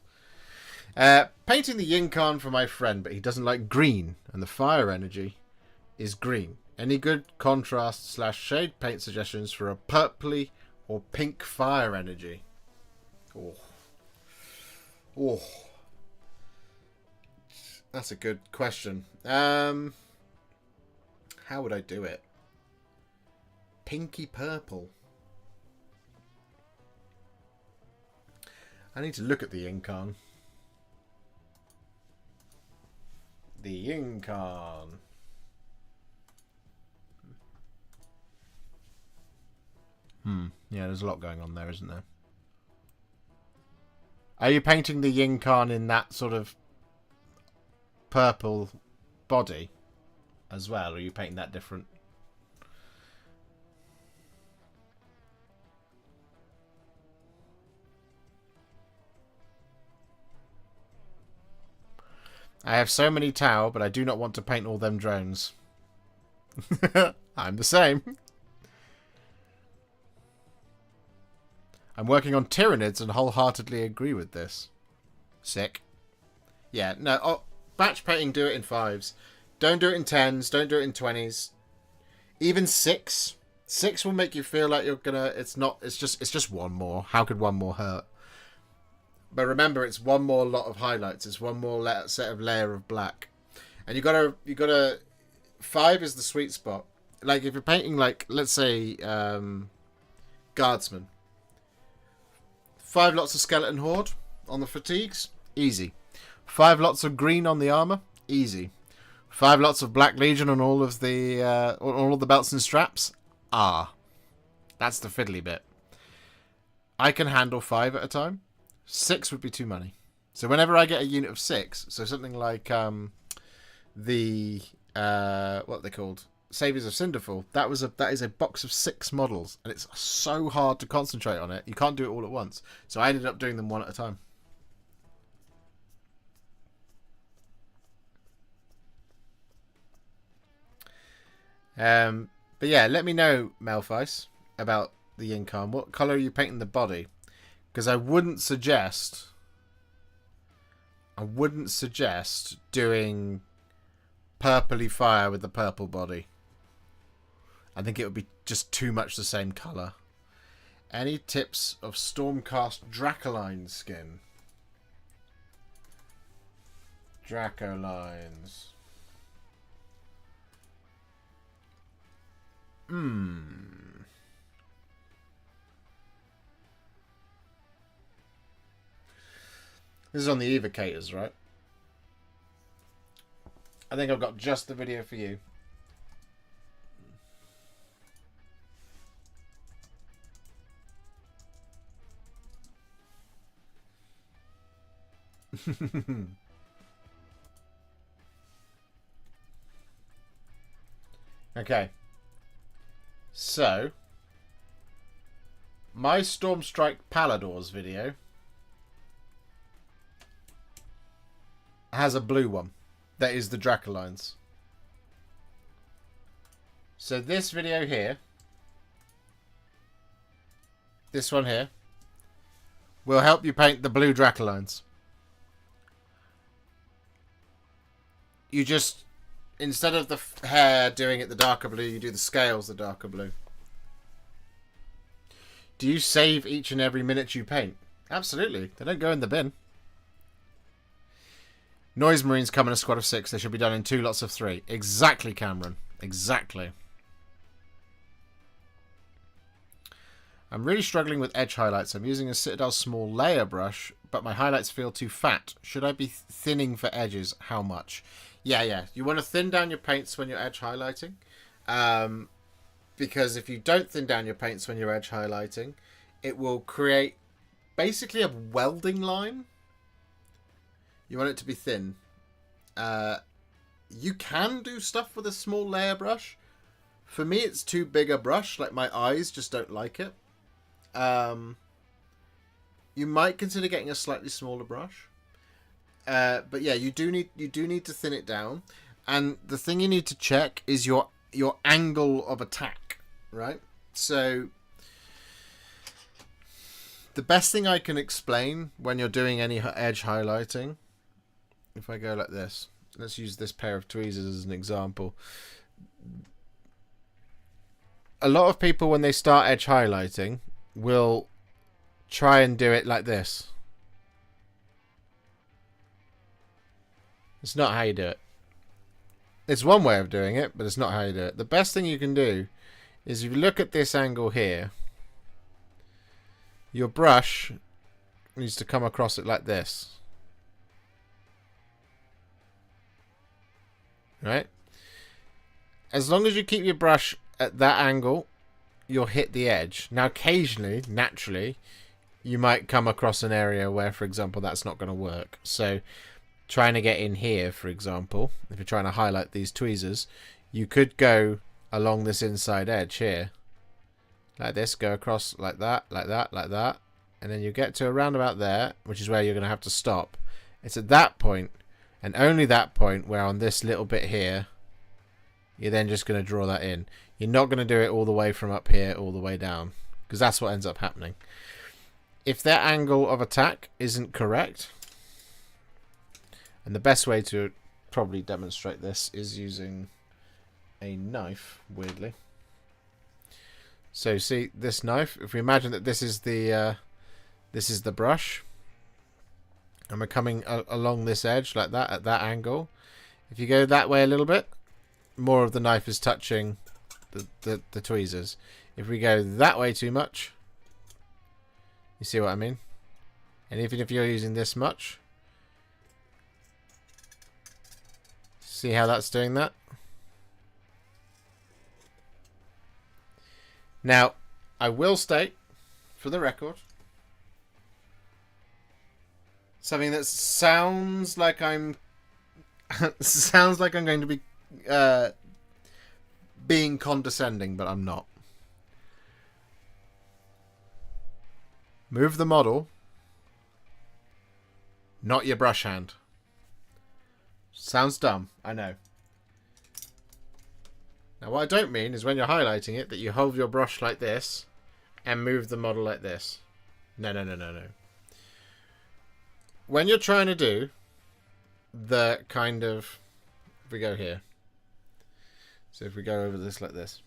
Painting the Yin Khan for my friend, but he doesn't like green, and the fire energy is green. Any good contrast / shade paint suggestions for a purpley or pink fire energy? Oh, that's a good question. How would I do it? Pinky purple. I need to look at the Incarn. The Incarn. Yeah, there's a lot going on there, isn't there? Are you painting the Yinkarn in that sort of purple body as well? Or are you painting that different? I have so many Tau, but I do not want to paint all them drones. I'm the same. I'm working on Tyranids and wholeheartedly agree with this. Sick. Yeah, no, batch painting, do it in 5s. Don't do it in 10s, don't do it in 20s. Even 6. 6 will make you feel like you're gonna, it's just one more. How could one more hurt? But remember, it's one more lot of highlights. It's one more set of layer of black. And you gotta 5 is the sweet spot. Like if you're painting, like, let's say guardsman, 5 lots of skeleton horde on the fatigues, easy. 5 lots of green on the armor, easy. 5 lots of black legion on all of the belts and straps, that's the fiddly bit. I can handle 5 at a time. 6 would be too many. So whenever I get a unit of 6, so something like the what they called, Saviors of Cinderfall, that is a box of 6 models, and it's so hard to concentrate on it. You can't do it all at once. So I ended up doing them one at a time. But yeah, let me know, Malphite, about the Incarn. What colour are you painting the body? Because I wouldn't suggest doing purpley fire with the purple body. I think it would be just too much the same colour. Any tips of Stormcast Dracoline skin? Dracolines. This is on the evocators, right? I think I've got just the video for you. Okay. So, my Stormstrike Paladors video has a blue one. That is the Dracolines. So this video here, this one here, will help you paint the blue Dracolines. You just, instead of the hair doing it the darker blue, you do the scales the darker blue. Do you save each and every minute you paint? Absolutely. They don't go in the bin. Noise Marines come in a squad of 6. They should be done in 2 lots of 3. Exactly, Cameron. Exactly. I'm really struggling with edge highlights. I'm using a Citadel small layer brush, but my highlights feel too fat. Should I be thinning for edges? How much? Yeah. You want to thin down your paints when you're edge highlighting. Because if you don't thin down your paints when you're edge highlighting, it will create basically a welding line. You want it to be thin. You can do stuff with a small layer brush. For me, it's too big a brush. Like, my eyes just don't like it. You might consider getting a slightly smaller brush. But yeah, you do need to thin it down. And the thing you need to check is your angle of attack, right? So the best thing I can explain when you're doing any edge highlighting, if I go like this, let's use this pair of tweezers as an example. A lot of people, when they start edge highlighting, will try and do it like this. It's not how you do it. It's one way of doing it, but it's not how you do it. The best thing you can do is, if you look at this angle here, your brush needs to come across it like this. Right? As long as you keep your brush at that angle, you'll hit the edge. Now, occasionally, naturally, you might come across an area where, for example, that's not going to work. So, trying to get in here, for example, if you're trying to highlight these tweezers, you could go along this inside edge here. Like this, go across like that, like that, like that. And then you get to around about there, which is where you're going to have to stop. It's at that point, and only that point, where on this little bit here, you're then just going to draw that in. You're not going to do it all the way from up here all the way down, because that's what ends up happening. If that angle of attack isn't correct, and the best way to probably demonstrate this is using a knife, weirdly. So see this knife, if we imagine that this is the brush, And we're coming along this edge like that, at that angle. If you go that way a little bit, more of the knife is touching the tweezers. If we go that way too much, you see what I mean? And even if you're using this much, see how that's doing that? Now, I will state, for the record, something that sounds like I'm sounds like I'm going to be being condescending, but I'm not. Move the model, not your brush hand. Sounds dumb, I know. Now what I don't mean is when you're highlighting it that you hold your brush like this and move the model like this. No. When you're trying to do the kind of... If we go here. So if we go over this like this.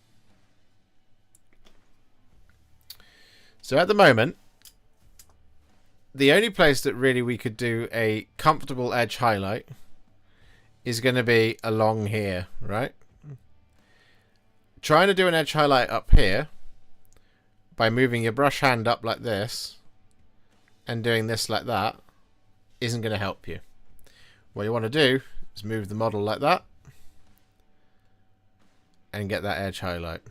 So at the moment, the only place that really we could do a comfortable edge highlight is going to be along here, right? Trying to do an edge highlight up here by moving your brush hand up like this and doing this like that isn't going to help you. What you want to do is move the model like that and get that edge highlight.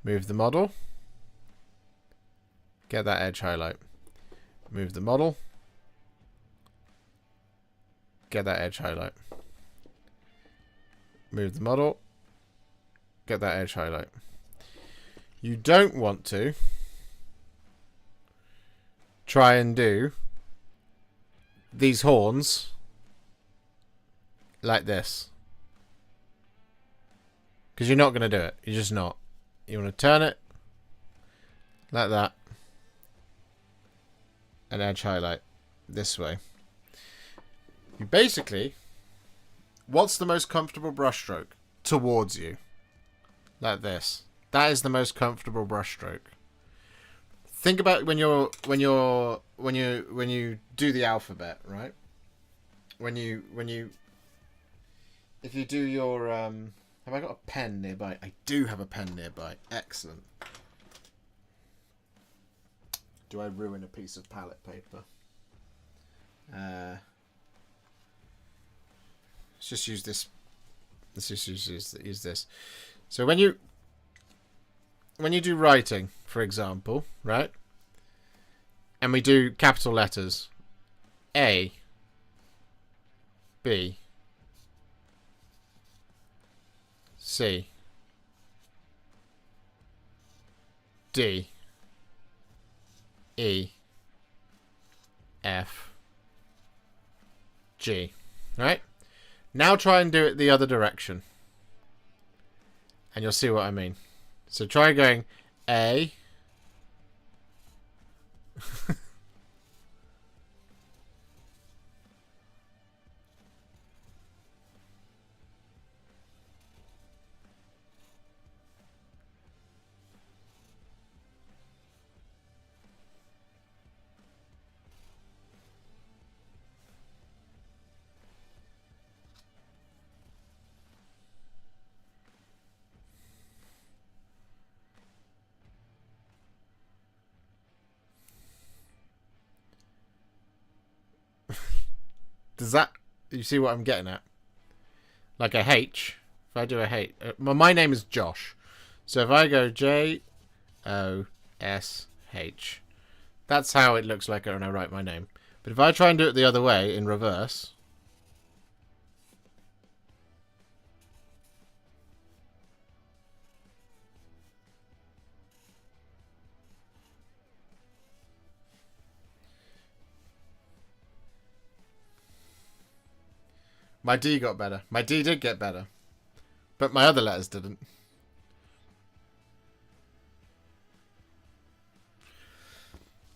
Move the model, get that edge highlight. Move the model, get that edge highlight. Move the model, get that edge highlight. You don't want to try and do these horns like this, because you're not going to do it. You're just not. You want to turn it like that and edge highlight this way. You basically, what's the most comfortable brush stroke? Towards you, like this. That is the most comfortable brush stroke. Think about when you do the alphabet, right? If you do your have I got a pen nearby? I do have a pen nearby. Excellent. Do I ruin a piece of palette paper? Let's just use this. Let's just use this. So when you do writing, for example, right? And we do capital letters, A, B, C, D, E, F, G, right? Now try and do it the other direction. And you'll see what I mean. So try going A. Does that... You see what I'm getting at? Like a H. If I do a H... my name is Josh. So if I go J-O-S-H, that's how it looks like when I write my name. But if I try and do it the other way, in reverse... My D got better. My D did get better. But my other letters didn't.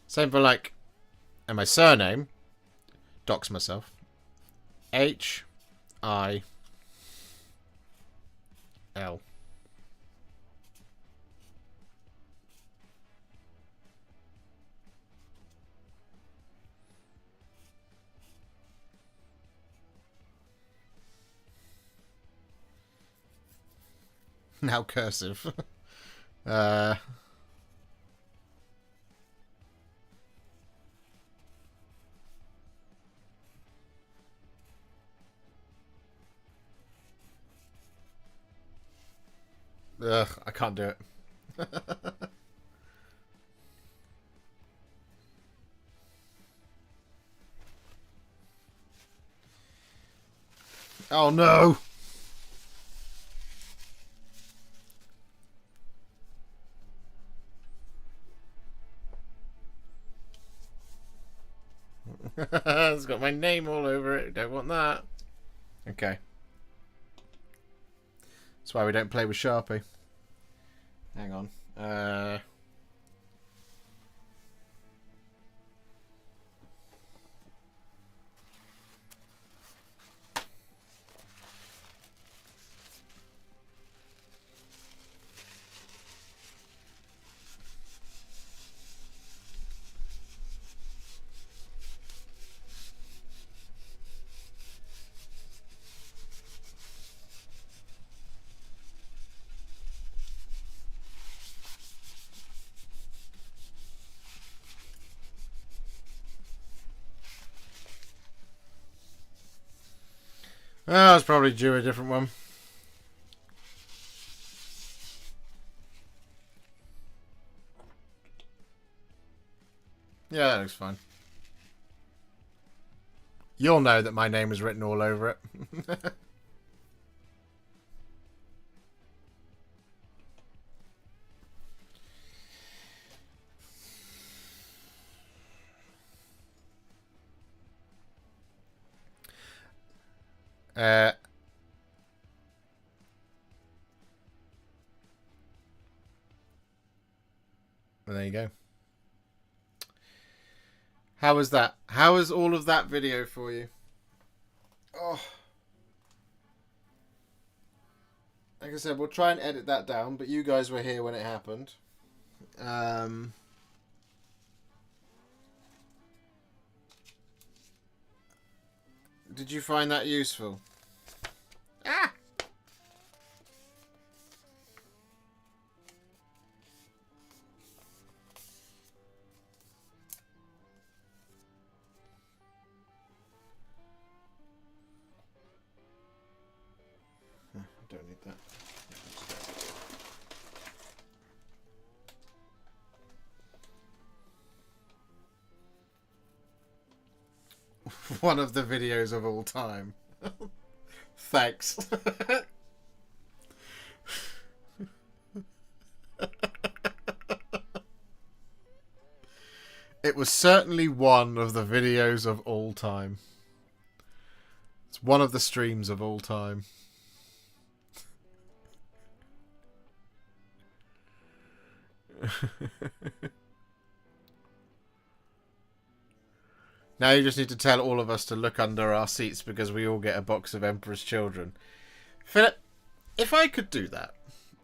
Same for like... And my surname. Dox myself. H-I-L. Now cursive. Ugh, I can't do it. Oh no! It's got my name all over it. Don't want that. Okay. That's why we don't play with Sharpie. Hang on. Oh, I was probably due a different one. Yeah, that looks fine. You'll know that my name is written all over it. Well, there you go. How was that? How was all of that video for you? Oh. Like I said, we'll try and edit that down, but you guys were here when it happened. Did you find that useful? Ah! Don't need that. One of the videos of all time. Thanks. It was certainly one of the videos of all time. It's one of the streams of all time. Now you just need to tell all of us to look under our seats because we all get a box of Emperor's Children. Philip, if I could do that,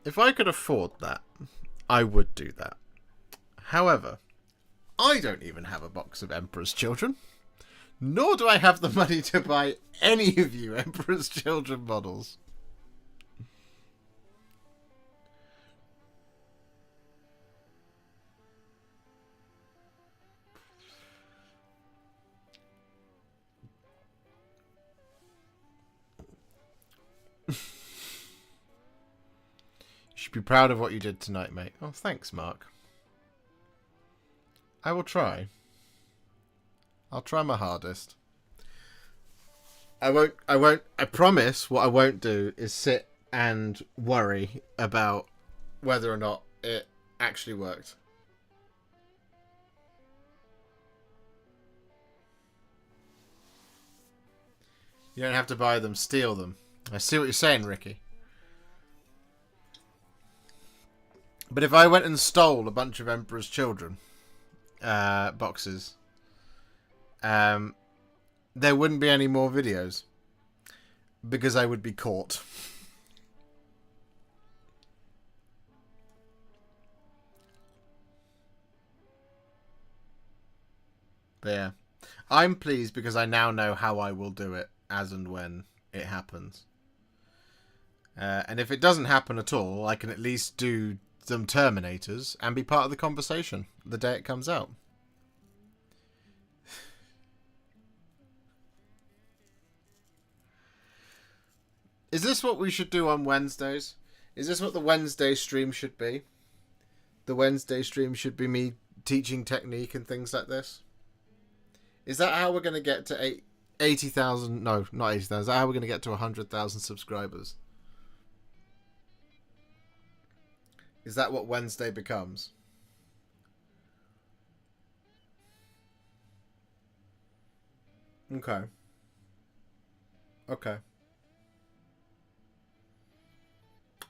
if I could afford that, I would do that. However, I don't even have a box of Emperor's Children. Nor do I have the money to buy any of you Emperor's Children models. You should be proud of what you did tonight, mate. Oh, thanks, Mark. I will try. I'll try my hardest. I promise what I won't do is sit and worry about whether or not it actually worked. You don't have to buy them, steal them. I see what you're saying, Ricky. But if I went and stole a bunch of Emperor's Children boxes, there wouldn't be any more videos because I would be caught. But yeah, I'm pleased because I now know how I will do it as and when it happens. And if it doesn't happen at all, I can at least do some Terminators and be part of the conversation the day it comes out. Is this what we should do on Wednesdays? Is this what the Wednesday stream should be? The Wednesday stream should be me teaching technique and things like this? Is that how we're going to get to 80,000? No, not 80,000. Is that how we're going to get to 100,000 subscribers? Is that what Wednesday becomes? Okay. Okay.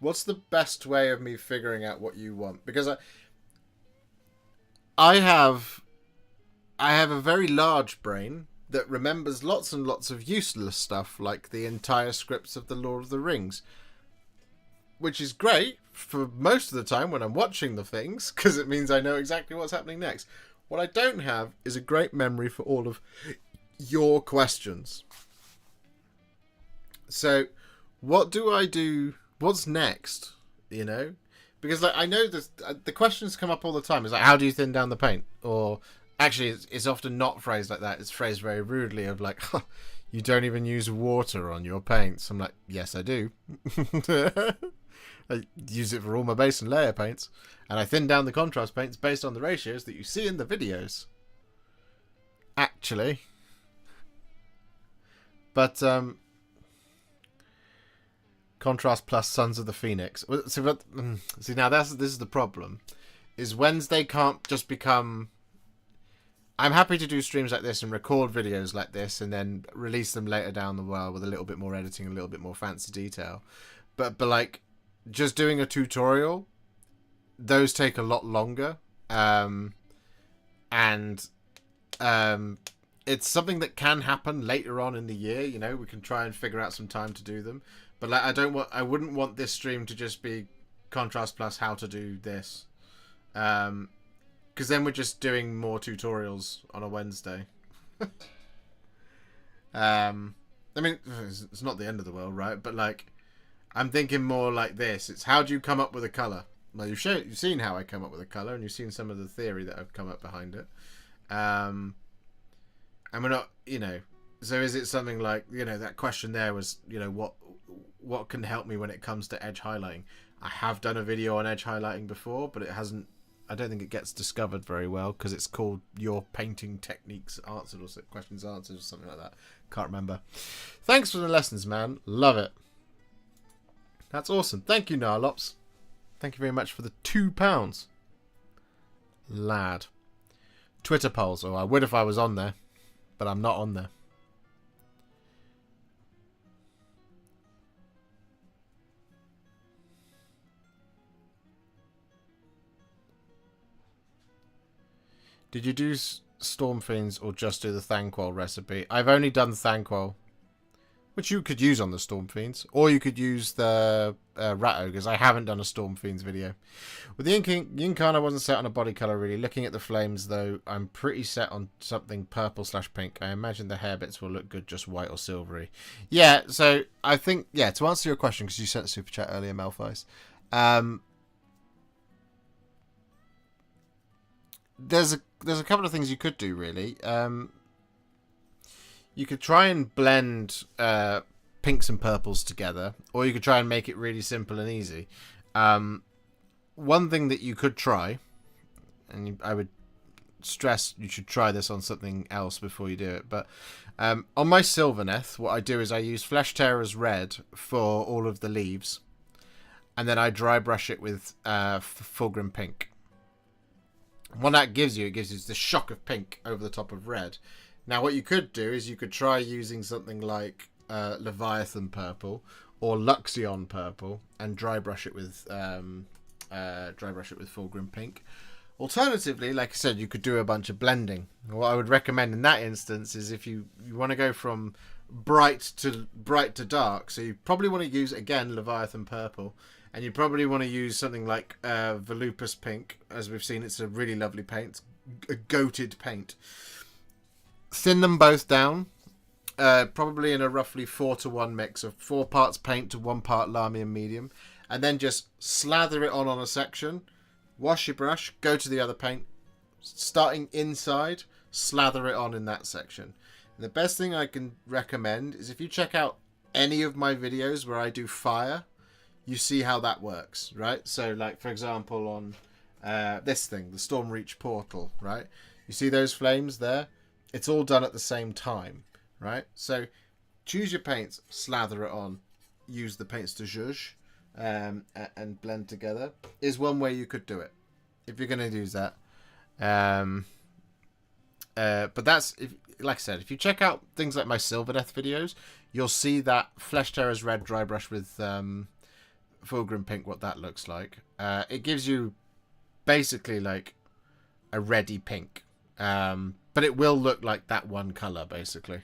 What's the best way of me figuring out what you want? Because I have a very large brain that remembers lots and lots of useless stuff, like the entire scripts of The Lord of the Rings, which is great for most of the time when I'm watching the things, because it means I know exactly what's happening next. What I don't have is a great memory for all of your questions. So, what do I do? What's next? You know? Because like I know the questions come up all the time. It's like, how do you thin down the paint? Or actually, it's often not phrased like that. It's phrased very rudely of like, you don't even use water on your paints. I'm like, yes, I do. I use it for all my base and layer paints. And I thin down the contrast paints based on the ratios that you see in the videos. Actually. But, contrast plus Sons of the Phoenix. See, now this is the problem. Is Wednesday can't just become... I'm happy to do streams like this and record videos like this and then release them later down the world with a little bit more editing, a little bit more fancy detail. But like, just doing a tutorial, those take a lot longer. It's something that can happen later on in the year. You know, we can try and figure out some time to do them. But like, I wouldn't want this stream to just be contrast plus how to do this. Because then we're just doing more tutorials on a Wednesday. I mean, it's not the end of the world, right? But like, I'm thinking more like this. It's how do you come up with a color? Well, you've seen how I come up with a color, and you've seen some of the theory that I've come up behind it. And we're not, you know. So is it something like, you know, that question there was, you know, what can help me when it comes to edge highlighting? I have done a video on edge highlighting before, but it hasn't. I don't think it gets discovered very well because it's called Your Painting Techniques Answered or Questions Answered or something like that. Can't remember. Thanks for the lessons, man. Love it. That's awesome. Thank you, Narlops. Thank you very much for the £2. Lad. Twitter polls. Oh, I would if I was on there, but I'm not on there. Did you do Storm Fiends or just do the Thanquol recipe? I've only done Thanquol, which you could use on the Storm Fiends, or you could use the Rat Ogres. I haven't done a Storm Fiends video. With the Yinkana, I wasn't set on a body colour really. Looking at the flames though, I'm pretty set on something purple/pink. I imagine the hair bits will look good just white or silvery. Yeah, so I think, yeah, to answer your question, because you sent a super chat earlier, Malphite, there's a couple of things you could do really. You could try and blend pinks and purples together, or you could try and make it really simple and easy. One thing that you could try, and I would stress you should try this on something else before you do it, but on my Sylvaneth, what I do is I use Flesh Tearer's Red for all of the leaves, and then I dry brush it with Fulgrim Pink. What that gives you, it gives you the shock of pink over the top of red. Now, what you could do is you could try using something like Leviathan Purple or Luxion Purple and dry brush it with Fulgrim Pink. Alternatively, like I said, you could do a bunch of blending. What I would recommend in that instance is if you want to go from bright to dark, so you probably want to use again Leviathan Purple. And you probably want to use something like Volupus Pink. As we've seen, it's a really lovely paint. A goated paint. Thin them both down. Probably in a roughly 4-to-1 mix of 4 parts paint to 1 part Lamy and medium, and then just slather it on a section. Wash your brush, go to the other paint, starting inside, slather it on in that section. And the best thing I can recommend is if you check out any of my videos where I do fire, you see how that works, right? So, like, for example, on this thing, the Stormreach portal, right? You see those flames there? It's all done at the same time, right? So, choose your paints, slather it on, use the paints to zhuzh, and blend together, is one way you could do it, if you're going to use that. But that's, like I said, if you check out things like my Sylvaneth videos, you'll see that Flesh Terror's red dry brush with Fulgrim pink, what that looks like. It gives you basically like a reddy pink, but it will look like that one color basically.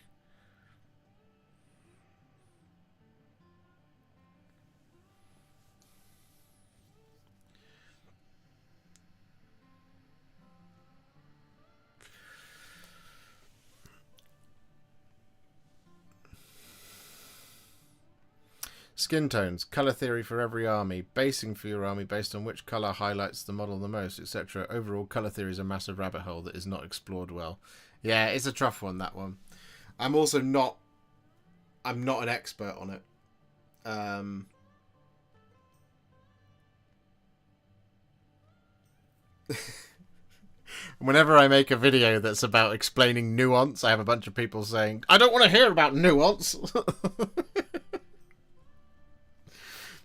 Skin tones, colour theory for every army, basing for your army based on which colour highlights the model the most, etc. Overall, colour theory is a massive rabbit hole that is not explored well. Yeah, it's a tough one, that one. I'm not an expert on it. Whenever I make a video that's about explaining nuance, I have a bunch of people saying, I don't want to hear about nuance.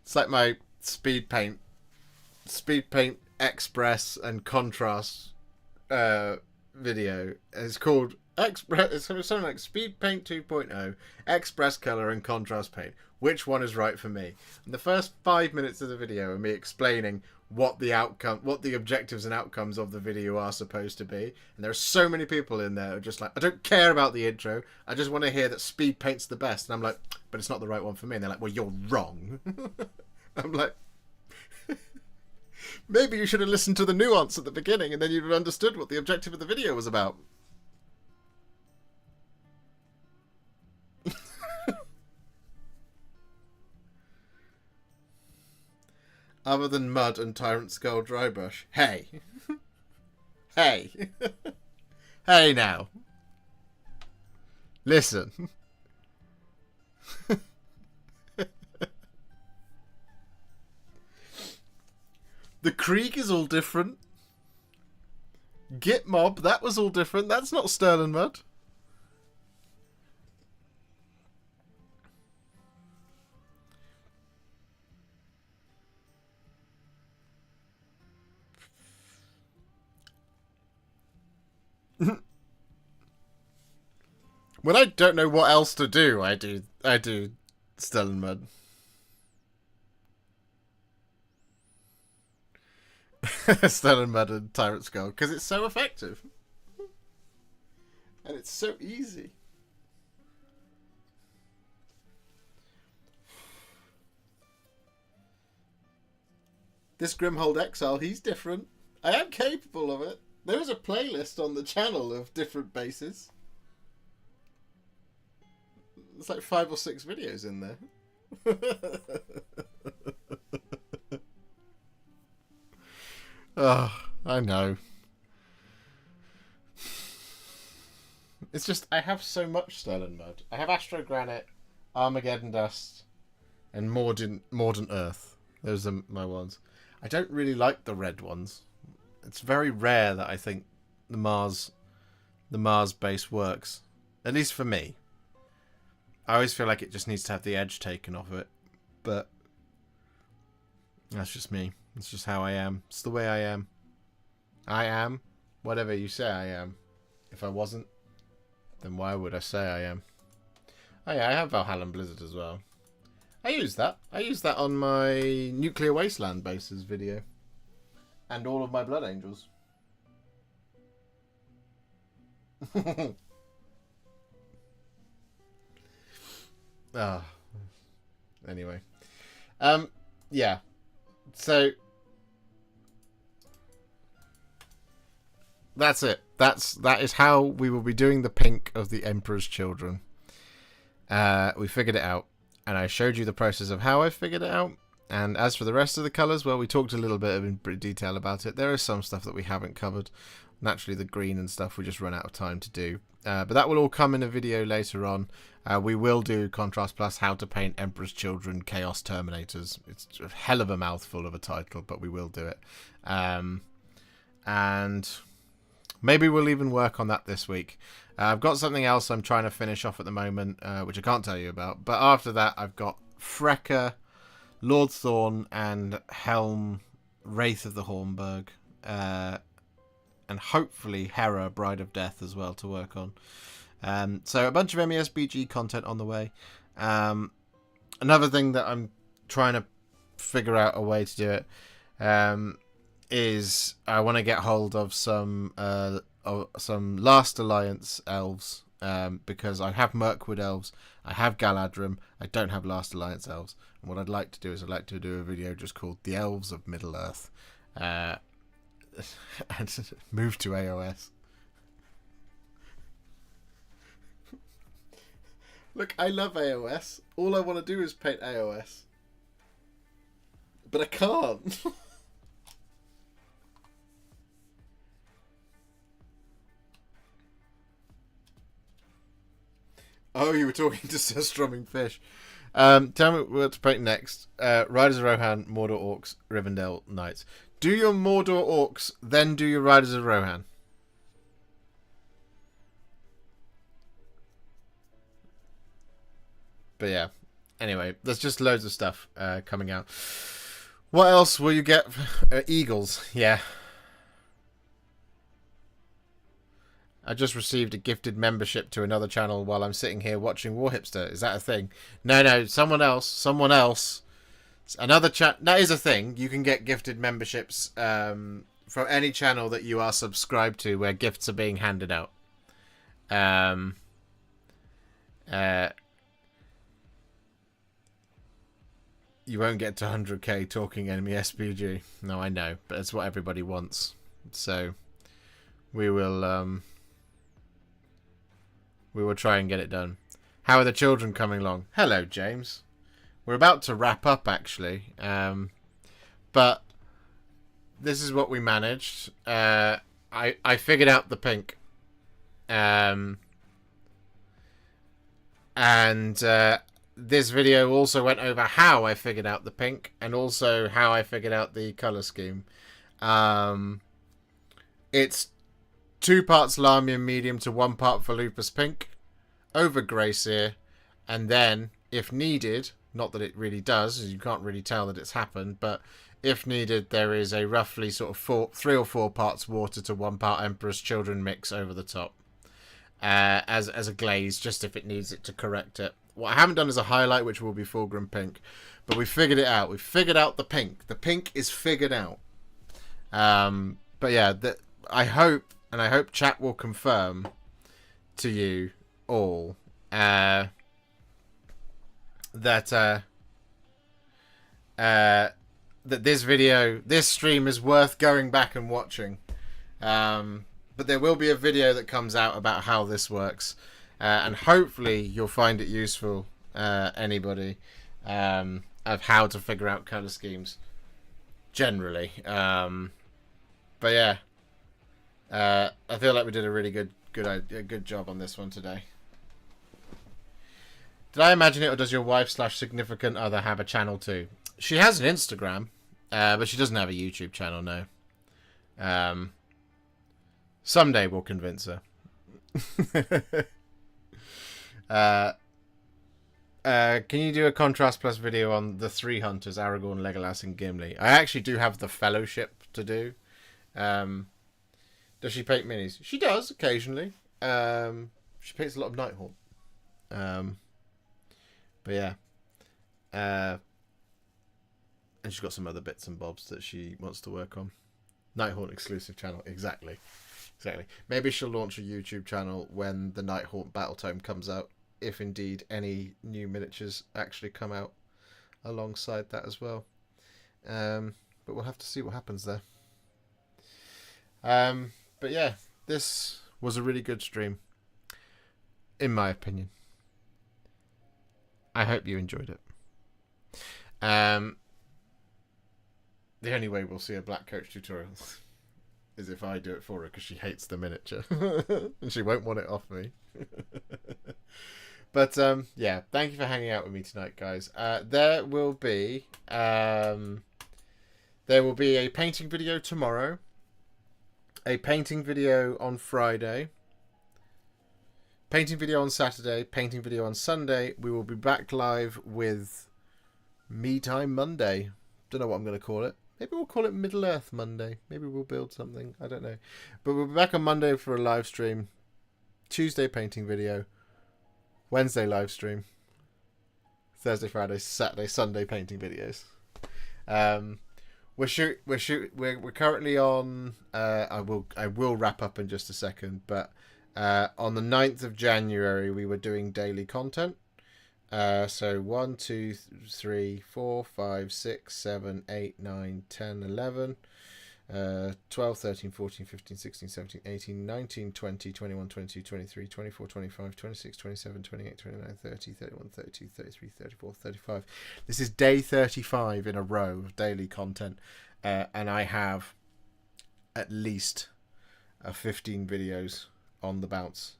It's like my speed paint express and contrast video. It's called Express. It's something like Speed Paint 2.0, Express Color and Contrast Paint. Which one is right for me? And the first 5 minutes of the video are me explaining what the objectives and outcomes of the video are supposed to be. And there are so many people in there who are just like, I don't care about the intro. I just want to hear that speed paint's the best. And I'm like, but it's not the right one for me. And they're like, well, you're wrong. I'm like, maybe you should have listened to the nuance at the beginning and then you'd have understood what the objective of the video was about. Other than mud and Tyrant Skull dry brush. Hey. Hey. Hey now. Listen. The Krieg is all different. Git Mob, that was all different. That's not Sterling Mud. When I don't know what else to do, I do Sterling Mud. Sterling Mud and Tyrant Skull, because it's so effective. And it's so easy. This Grimhold Exile, he's different. I am capable of it. There is a playlist on the channel of different bases. There's like 5 or 6 videos in there. Oh, I know. It's just, I have so much Sterling Mud. I have Astro Granite, Armageddon Dust, and Mordant Earth. Those are my ones. I don't really like the red ones. It's very rare that I think the Mars base works. At least for me. I always feel like it just needs to have the edge taken off it. But that's just me. It's just how I am. It's the way I am. I am whatever you say I am. If I wasn't, then why would I say I am? Oh yeah, I have Valhalla Blizzard as well. I use that. I use that on my Nuclear Wasteland bases video. And all of my Blood Angels. Anyway. Yeah. So that's it. That is how we will be doing the pink of the Emperor's Children. We figured it out, and I showed you the process of how I figured it out. And as for the rest of the colours, well, we talked a little bit in detail about it. There is some stuff that we haven't covered. Naturally, the green and stuff we just run out of time to do. But that will all come in a video later on. We will do Contrast Plus, How to Paint Emperor's Children, Chaos Terminators. It's a hell of a mouthful of a title, but we will do it. And maybe we'll even work on that this week. I've got something else I'm trying to finish off at the moment, which I can't tell you about. But after that, I've got Frecker, Lord Thorn, and Helm, Wraith of the Hornburg, and hopefully Hera, Bride of Death as well to work on. So a bunch of MESBG content on the way. Another thing that I'm trying to figure out a way to do it is I want to get hold of some Last Alliance elves, because I have Mirkwood elves, I have Galadrim, I don't have Last Alliance elves. And what I'd like to do is I'd like to do a video just called The Elves of Middle Earth, and move to AOS. Look, I love AOS. All I want to do is paint AOS. But I can't. Oh, you were talking to Sir Strumming Fish. Tell me what to paint next. Riders of Rohan, Mordor Orcs, Rivendell Knights. Do your Mordor Orcs, then do your Riders of Rohan. But yeah, anyway, there's just loads of stuff coming out. What else will you get? Eagles, yeah. I just received a gifted membership to another channel while I'm sitting here watching Warhipster. Is that a thing? No, someone else. Another chat. That is a thing. You can get gifted memberships from any channel that you are subscribed to where gifts are being handed out. You won't get to 100k talking enemy SPG. No, I know, but it's what everybody wants. So we will try and get it done. How are the children coming along? Hello, James. We're about to wrap up, actually. But this is what we managed. I figured out the pink. This video also went over how I figured out the pink and also how I figured out the colour scheme. It's 2 parts Lamian medium to 1 part Volupus pink over Greyseer, and then, if needed, not that it really does, as you can't really tell that it's happened, but if needed, there is a roughly sort of 3 or 4 parts water to 1 part Emperor's Children mix over the top. As a glaze, just if it needs it to correct it. What I haven't done is a highlight, which will be Fulgrim pink, but we figured it out. We figured out the pink. The pink is figured out. But yeah, I hope chat will confirm to you all that this stream is worth going back and watching. But there will be a video that comes out about how this works. And hopefully you'll find it useful, anybody, of how to figure out colour schemes generally. But yeah, I feel like we did a really good job on this one today. Did I imagine it, or does your wife/significant other have a channel too? She has an Instagram, but she doesn't have a YouTube channel, no. Someday we'll convince her. Can you do a Contrast Plus video on the 3 hunters, Aragorn, Legolas, and Gimli? I actually do have the Fellowship to do. Does she paint minis? She does, occasionally. She paints a lot of Nighthawk. But yeah. And she's got some other bits and bobs that she wants to work on. Nighthawk exclusive channel, exactly. Maybe she'll launch a YouTube channel when the Nighthawk Battle Tome comes out, if indeed any new miniatures actually come out alongside that as well. But we'll have to see what happens there. But yeah, this was a really good stream, in my opinion. I hope you enjoyed it. The only way we'll see a black coach tutorial is if I do it for her, because she hates the miniature and she won't want it off me. But yeah, thank you for hanging out with me tonight, guys. There will be a painting video tomorrow, a painting video on Friday, painting video on Saturday, painting video on Sunday. We will be back live with Me Time Monday. Don't know what I'm going to call it. Maybe we'll call it Middle Earth Monday. Maybe we'll build something. I don't know. But we'll be back on Monday for a live stream. Tuesday painting video. Wednesday live stream. Thursday, Friday, Saturday, Sunday painting videos. We're currently on. I will wrap up in just a second. But on the 9th of January, we were doing daily content. So 1, 2, 3, 4, 5, 6, 7, 8, 9, 10, 11, 12, 13, 14, 15, 16, 17, 18, 19, 20, 21, 22, 23, 24, 25, 26, 27, 28, 29, 30, 31, 32, 33, 34, 35. This is day 35 in a row of daily content. And I have at least 15 videos on the bounce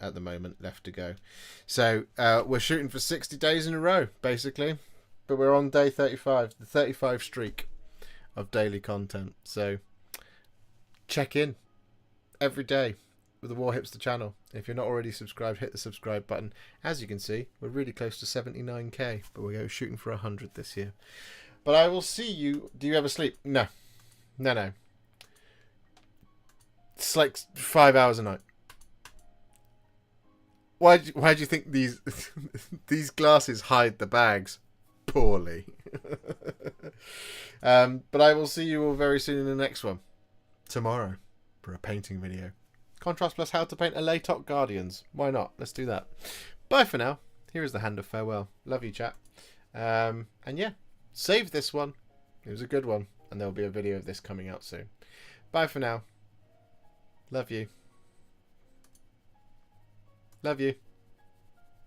at the moment left to go. So we're shooting for 60 days in a row, basically. But we're on day 35, the 35 streak of daily content. So check in every day with the Warhipster channel. If you're not already subscribed, hit the subscribe button. As you can see, we're really close to 79k, but we're shooting for 100 this year. But I will see you. Do you ever sleep? No. It's like 5 hours a night. Why do you think these glasses hide the bags? Poorly. But I will see you all very soon in the next one. Tomorrow. For a painting video. Contrast plus how to paint a Laytok Guardians. Why not? Let's do that. Bye for now. Here is the hand of farewell. Love you, chat. And yeah. Save this one. It was a good one. And there'll be a video of this coming out soon. Bye for now. Love you. Love you.